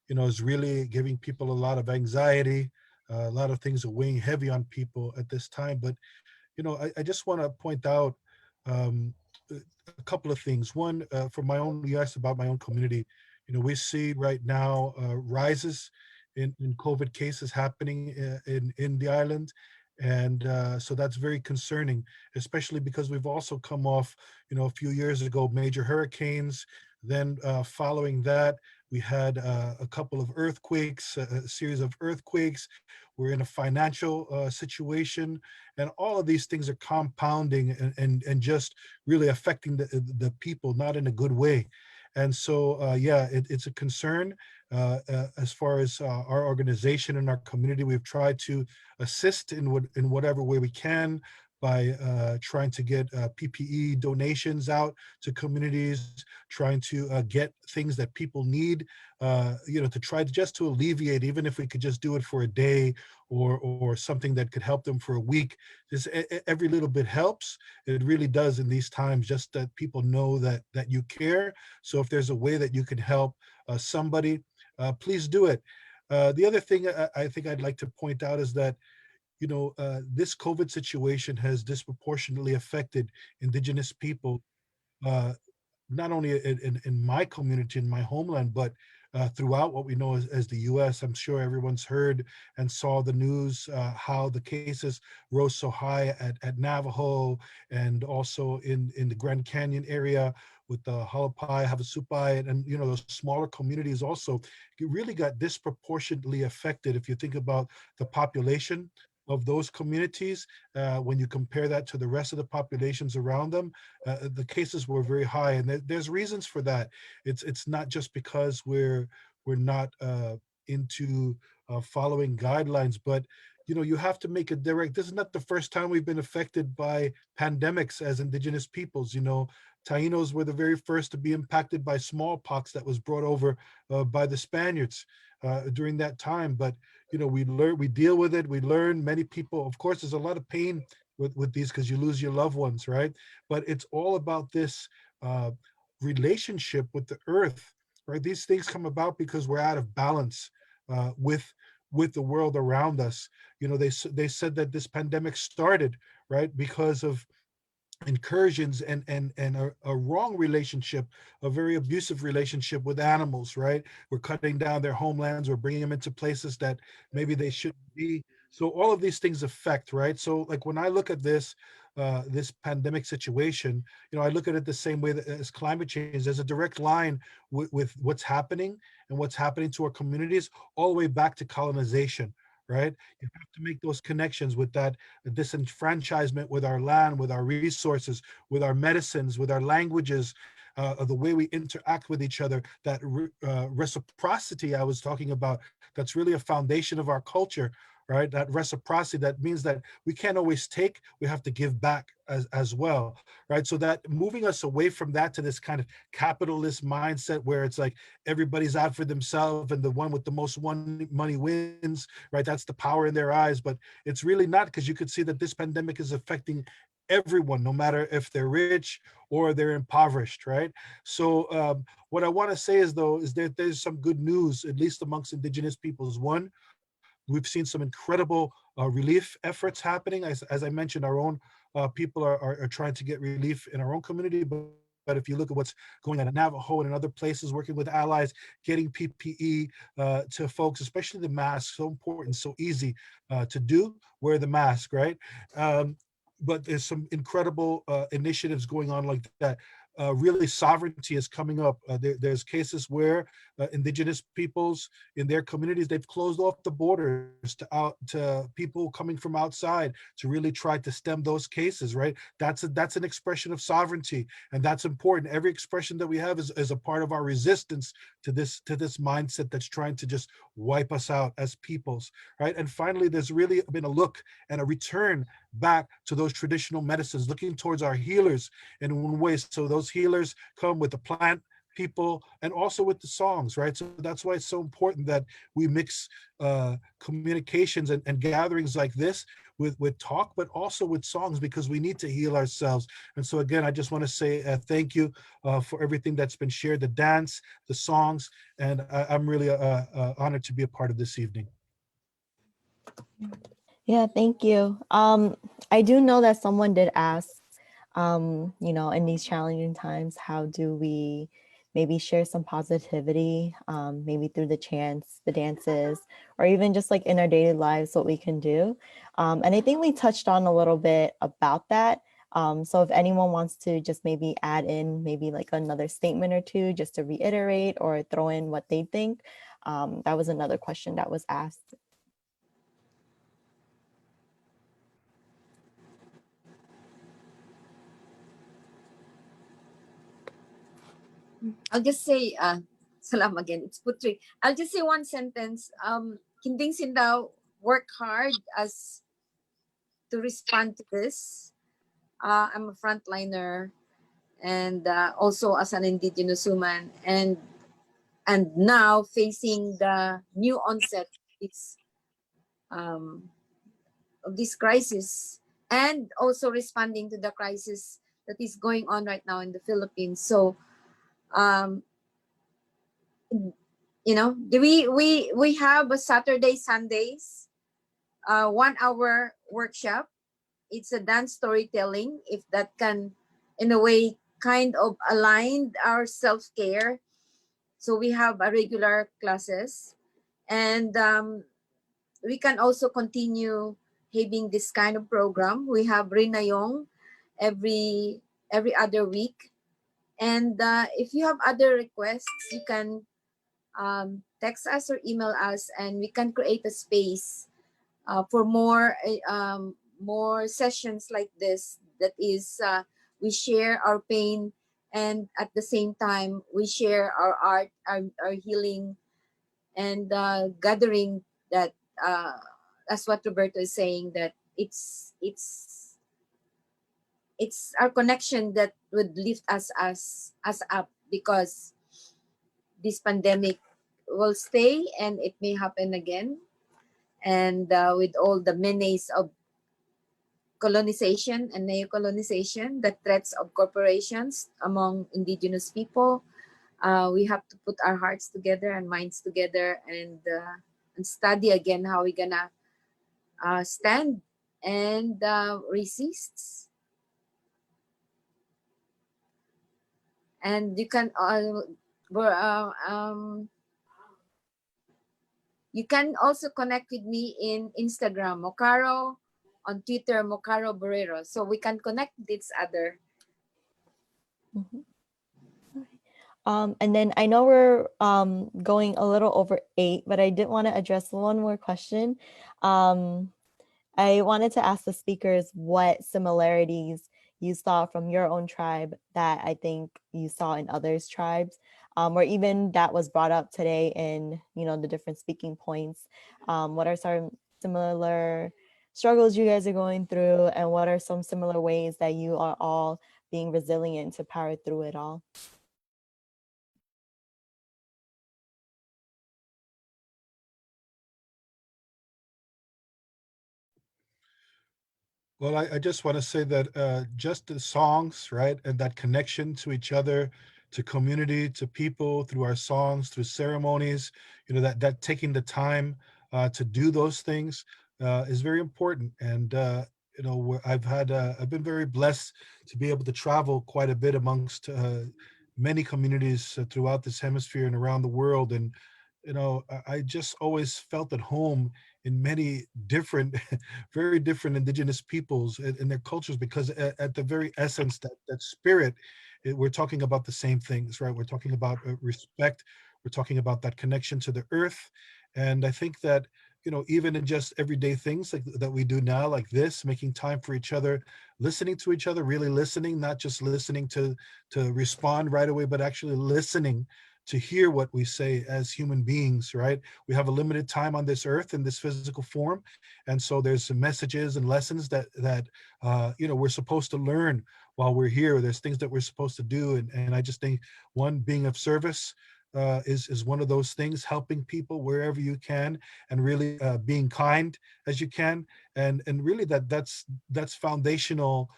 is really giving people a lot of anxiety. A lot of things are weighing heavy on people at this time. But I just want to point out um, a couple of things. One, for my own, you asked about my own community. We see right now rises in COVID cases happening in the island. And so that's very concerning, especially because we've also come off, a few years ago, major hurricanes. Then following that, we had a couple of earthquakes, a series of earthquakes. We're in a financial situation, and all of these things are compounding and just really affecting the people, not in a good way. And so, yeah, it's a concern as far as our organization and our community. We've tried to assist in whatever way we can by trying to get PPE donations out to communities, trying to get things that people need, to try just to alleviate, even if we could just do it for a day or something that could help them for a week. Just every little bit helps. It really does in these times, just that people know that you care. So if there's a way that you can help somebody, please do it. The other thing I think I'd like to point out is that this COVID situation has disproportionately affected indigenous people, uh, not only in my community, in my homeland, but throughout what we know as the US. I'm sure everyone's heard and saw the news, how the cases rose so high at Navajo and also in the Grand Canyon area with the Halapai, Havasupai, and you know, those smaller communities also really got disproportionately affected. If you think about the population of those communities, when you compare that to the rest of the populations around them, the cases were very high, and there's reasons for that. It's not just because we're not into following guidelines, but you know, you have to make a direct. This is not the first time we've been affected by pandemics as indigenous peoples. You know, Tainos were the very first to be impacted by smallpox that was brought over by the Spaniards during that time. But you know, we deal with it, we learn. Many people, of course, there's a lot of pain with these because you lose your loved ones, right? But it's all about this relationship with the earth, right? These things come about because we're out of balance with the world around us. You know, they said that this pandemic started, right, because of incursions and a wrong relationship, a very abusive relationship with animals, right? We're cutting down their homelands, we're bringing them into places that maybe they shouldn't be. So all of these things affect, right? So like when I look at this pandemic situation, you know, I look at it the same way that as climate change. There's a direct line with what's happening and what's happening to our communities all the way back to colonization, right? You have to make those connections with that disenfranchisement with our land, with our resources, with our medicines, with our languages, the way we interact with each other, that reciprocity I was talking about, that's really a foundation of our culture, right? That reciprocity, that means that we can't always take, we have to give back as well, right? So that moving us away from that to this kind of capitalist mindset where it's like everybody's out for themselves and the one with the most money wins, right? That's the power in their eyes, but it's really not, because you could see that this pandemic is affecting everyone, no matter if they're rich or they're impoverished, right? So what I want to say is, though, is that there's some good news, at least amongst indigenous peoples. One, we've seen some incredible relief efforts happening. As I mentioned, our own people are trying to get relief in our own community, but if you look at what's going on in Navajo and in other places, working with allies, getting PPE to folks, especially the mask, so important, so easy to do, wear the mask, right? But there's some incredible initiatives going on like that. Really, sovereignty is coming up. There's cases where indigenous peoples in their communities, they've closed off the borders to people coming from outside to really try to stem those cases, right? That's an expression of sovereignty, and that's important. Every expression that we have is a part of our resistance to this mindset that's trying to just wipe us out as peoples, right? And finally, there's really been a look and a return back to those traditional medicines, looking towards our healers in one way. So those healers come with the plant, people, and also with the songs, right? So that's why it's so important that we mix communications and gatherings like this with talk, but also with songs, because we need to heal ourselves. And so again, I just want to say thank you for everything that's been shared, the dance, the songs, and I'm really honored to be a part of this evening. Yeah, thank you. I do know that someone did ask, you know, in these challenging times, how do we maybe share some positivity, maybe through the chants, the dances, or even just like in our daily lives, what we can do. And I think we touched on a little bit about that. So if anyone wants to just maybe add in maybe like another statement or two, just to reiterate or throw in what they think, that was another question that was asked. I'll just say, salam again, it's Putri. I'll just say one sentence. Kinding Sindaw work hard as to respond to this. I'm a frontliner and also as an indigenous woman, and now facing the new onset it's, of this crisis, and also responding to the crisis that is going on right now in the Philippines. So um, you know, we have a Saturday, Sundays, 1 hour workshop. It's a dance storytelling, if that can in a way kind of aligned our self-care So we have a regular classes, and we can also continue having this kind of program. We have Rinayung every other week. And if you have other requests, you can text us or email us, and we can create a space for more sessions like this. That is, we share our pain, and at the same time, we share our art, our healing, and gathering. That that's what Roberto is saying. That it's our connection that would lift us up, because this pandemic will stay and it may happen again, and with all the menace of colonization and neo-colonization, the threats of corporations among indigenous people, we have to put our hearts together and minds together, and study again how we're gonna stand and resist. And you can you can also connect with me in Instagram, Mocaro, on Twitter, Mocaro Borrero. So we can connect with each other. Mhm. And then I know we're going a little over 8, but I did want to address one more question. I wanted to ask the speakers what similarities you saw from your own tribe that I think you saw in others' tribes, or even that was brought up today in, the different speaking points. What are some similar struggles you guys are going through, and what are some similar ways that you are all being resilient to power through it all? Well, I just want to say that just the songs, right, and that connection to each other, to community, to people through our songs, through ceremonies, that taking the time to do those things is very important. And I've been very blessed to be able to travel quite a bit amongst many communities throughout this hemisphere and around the world, and I just always felt at home in many different very different indigenous peoples and their cultures, because at the very essence, that spirit, we're talking about the same things, right? We're talking about respect, we're talking about that connection to the earth. And I think that even in just everyday things like that we do now, like this, making time for each other, listening to each other, really listening, not just listening to respond right away, but actually listening to hear what we say as human beings, right? We have a limited time on this earth in this physical form, and so there's some messages and lessons that we're supposed to learn while we're here. There's things that we're supposed to do, and I just think one, being of service is one of those things, helping people wherever you can, and really being kind as you can, and really that's foundational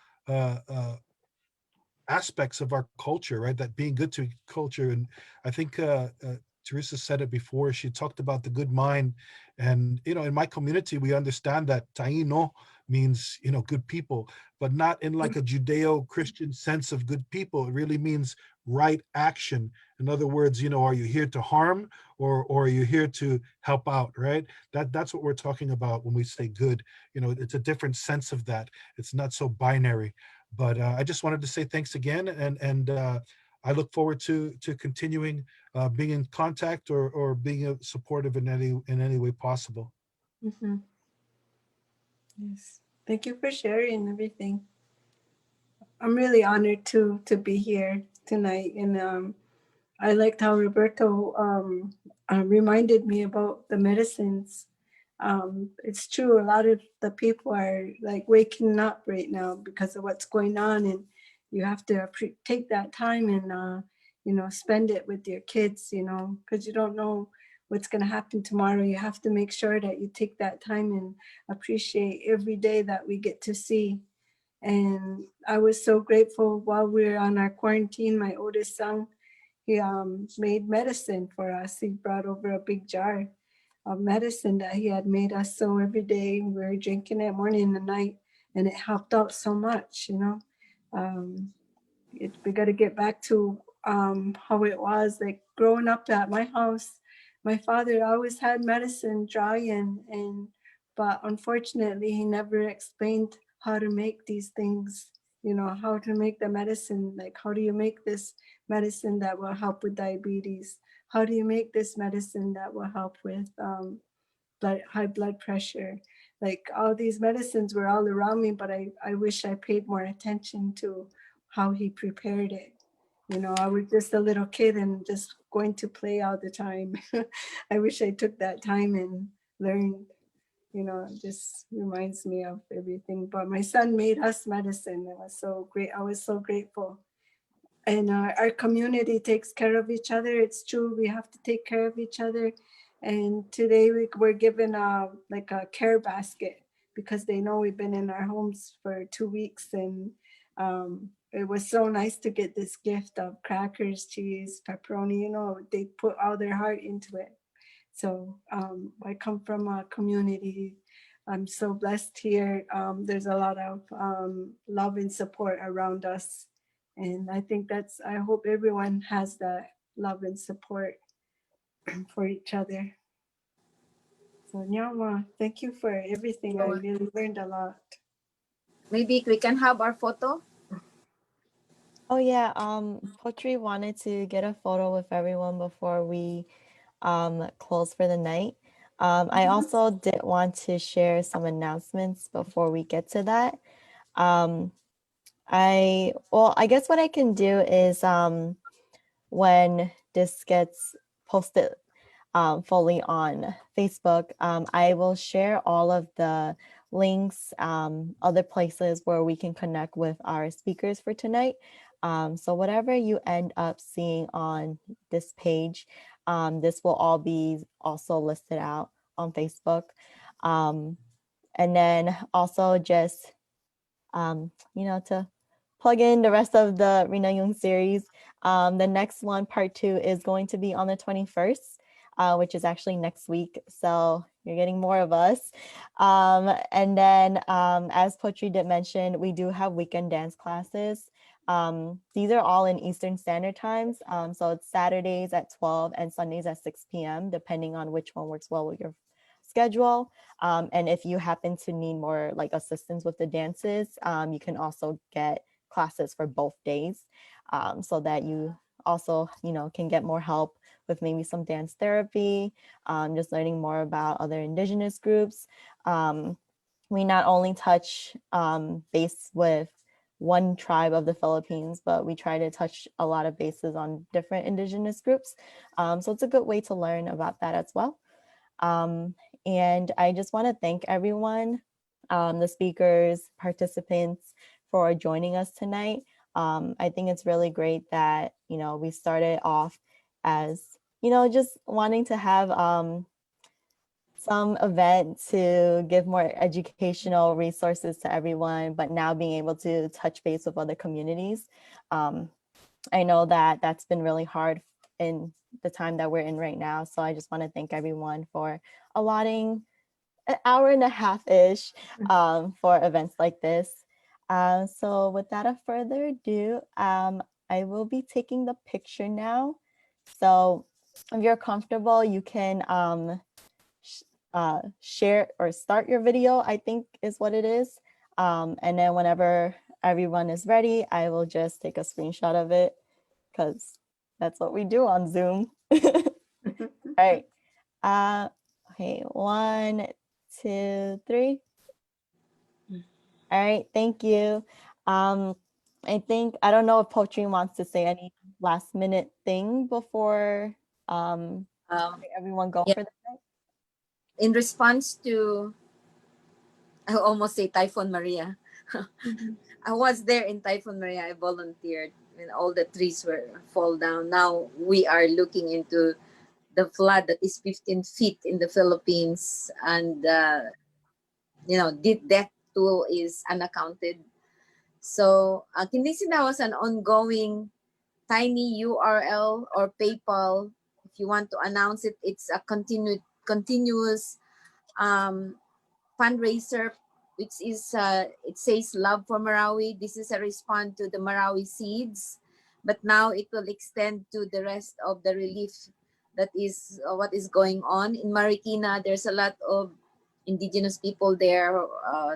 aspects of our culture, right? That being good to culture. And I think Teresa said it before. She talked about the good mind. And, in my community, we understand that taino means, good people, but not in like a Judeo-Christian sense of good people. It really means right action. In other words, are you here to harm, or are you here to help out, right? That's what we're talking about when we say good. It's a different sense of that. It's not so binary. But I just wanted to say thanks again, and I look forward to continuing being in contact or being supportive in any way possible. Mm-hmm. Yes. Thank you for sharing everything. I'm really honored to be here tonight, and I liked how Roberto reminded me about the medicines. It's true, a lot of the people are like waking up right now because of what's going on, and you have to take that time and spend it with your kids, because you don't know what's going to happen tomorrow. You have to make sure that you take that time and appreciate every day that we get to see. And I was so grateful while we were on our quarantine. My oldest son, he made medicine for us. He brought over a big jar of medicine that he had made us. So every day we were drinking it morning and night, and it helped out so much. We got to get back to how it was like growing up at my house. My father always had medicine drying, but unfortunately he never explained how to make these things, you know, how to make the medicine. Like, how do you make this medicine that will help with diabetes? How do you make this medicine that will help with high blood pressure? Like, all these medicines were all around me, but I wish I paid more attention to how he prepared it. You know, I was just a little kid and just going to play all the time. I wish I took that time and learned. You know, it just reminds me of everything. But my son made us medicine. It was so great. I was so grateful. And our community takes care of each other. It's true. We have to take care of each other. And today we're given like a care basket because they know we've been in our homes for 2 weeks. And it was so nice to get this gift of crackers, cheese, pepperoni. You know, they put all their heart into it. So I come from a community. I'm so blessed here. There's a lot of love and support around us. And I think I hope everyone has that love and support for each other. So Nyama, thank you for everything. I really learned a lot. Maybe we can have our photo. Oh yeah, Potri wanted to get a photo with everyone before we close for the night. I also did want to share some announcements before we get to that. I guess what I can do is when this gets posted fully on Facebook, I will share all of the links, other places where we can connect with our speakers for tonight. So whatever you end up seeing on this page, this will all be also listed out on Facebook. And then also just, to plug in the rest of the Rinayung series. The next one, part 2, is going to be on the 21st, which is actually next week. So you're getting more of us. And then as Potri did mention, we do have weekend dance classes. These are all in Eastern Standard Times. So it's Saturdays at 12 and Sundays at 6 p.m., depending on which one works well with your schedule. And if you happen to need more like assistance with the dances, you can also get classes for both days, so that you also, can get more help with maybe some dance therapy, just learning more about other indigenous groups. We not only touch base with one tribe of the Philippines, but we try to touch a lot of bases on different indigenous groups. So it's a good way to learn about that as well. And I just want to thank everyone, the speakers, participants, for joining us tonight. I think it's really great that, we started off as, just wanting to have some event to give more educational resources to everyone, but now being able to touch base with other communities. I know that that's been really hard in the time that we're in right now. So I just want to thank everyone for allotting an hour and a half-ish for events like this. So without further ado, I will be taking the picture now. So if you're comfortable, you can share or start your video, I think is what it is. And then whenever everyone is ready, I will just take a screenshot of it, because that's what we do on Zoom. All right. Okay, 1, 2, 3. All right, thank you. I don't know if Potri wants to say any last minute thing before everyone go yeah. for the night. In response to, I almost say Typhoon Maria. I was there in Typhoon Maria. I volunteered when all the trees were fall down. Now we are looking into the flood that is 15 feet in the Philippines, and the death toll is unaccounted. So Kinisina was an ongoing tiny URL or PayPal. If you want to announce it, it's a continuous fundraiser, which is it says Love for Marawi. This is a response to the Marawi seeds. but now it will extend to the rest of the relief. That is what is going on in Marikina. There's a lot of indigenous people there,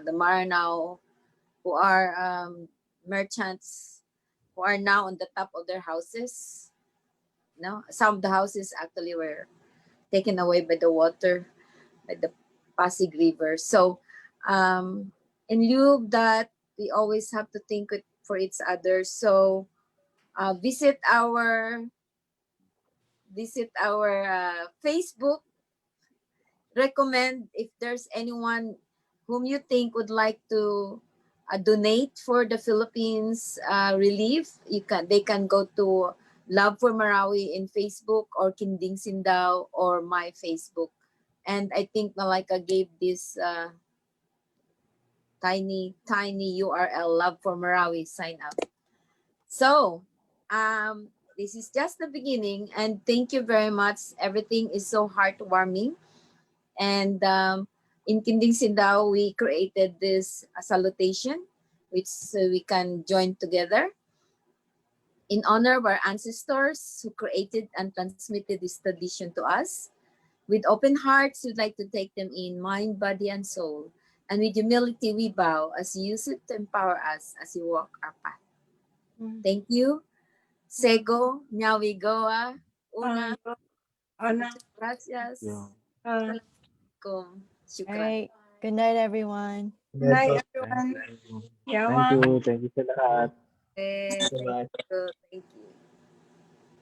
the Maranao, who are merchants, who are now on the top of their houses. No, some of the houses actually were taken away by the water, by the Pasig River. So, in lieu of that, we always have to think for each other. So, visit our Facebook. Recommend if there's anyone whom you think would like to donate for the Philippines relief. They can go to Love for Marawi in Facebook, or Kinding Sindaw, or my Facebook. And I think Malika gave this tiny URL, Love for Marawi, sign up. So, this is just the beginning, and thank you very much. Everything is so heartwarming. And in Kinding Sindaw, we created this salutation, which we can join together in honor of our ancestors who created and transmitted this tradition to us. With open hearts, we'd like to take them in mind, body, and soul. And with humility, we bow as you use it to empower us as we walk our path. Thank you. Sego, Nyawigoa, Una, Ana. gracias. Uh, Assalamualaikum. All Shukran. right. Good night, everyone. Good night, Good. everyone. Thank Yawa. you. Thank you sa lahat. Thank Goodbye. you. Thank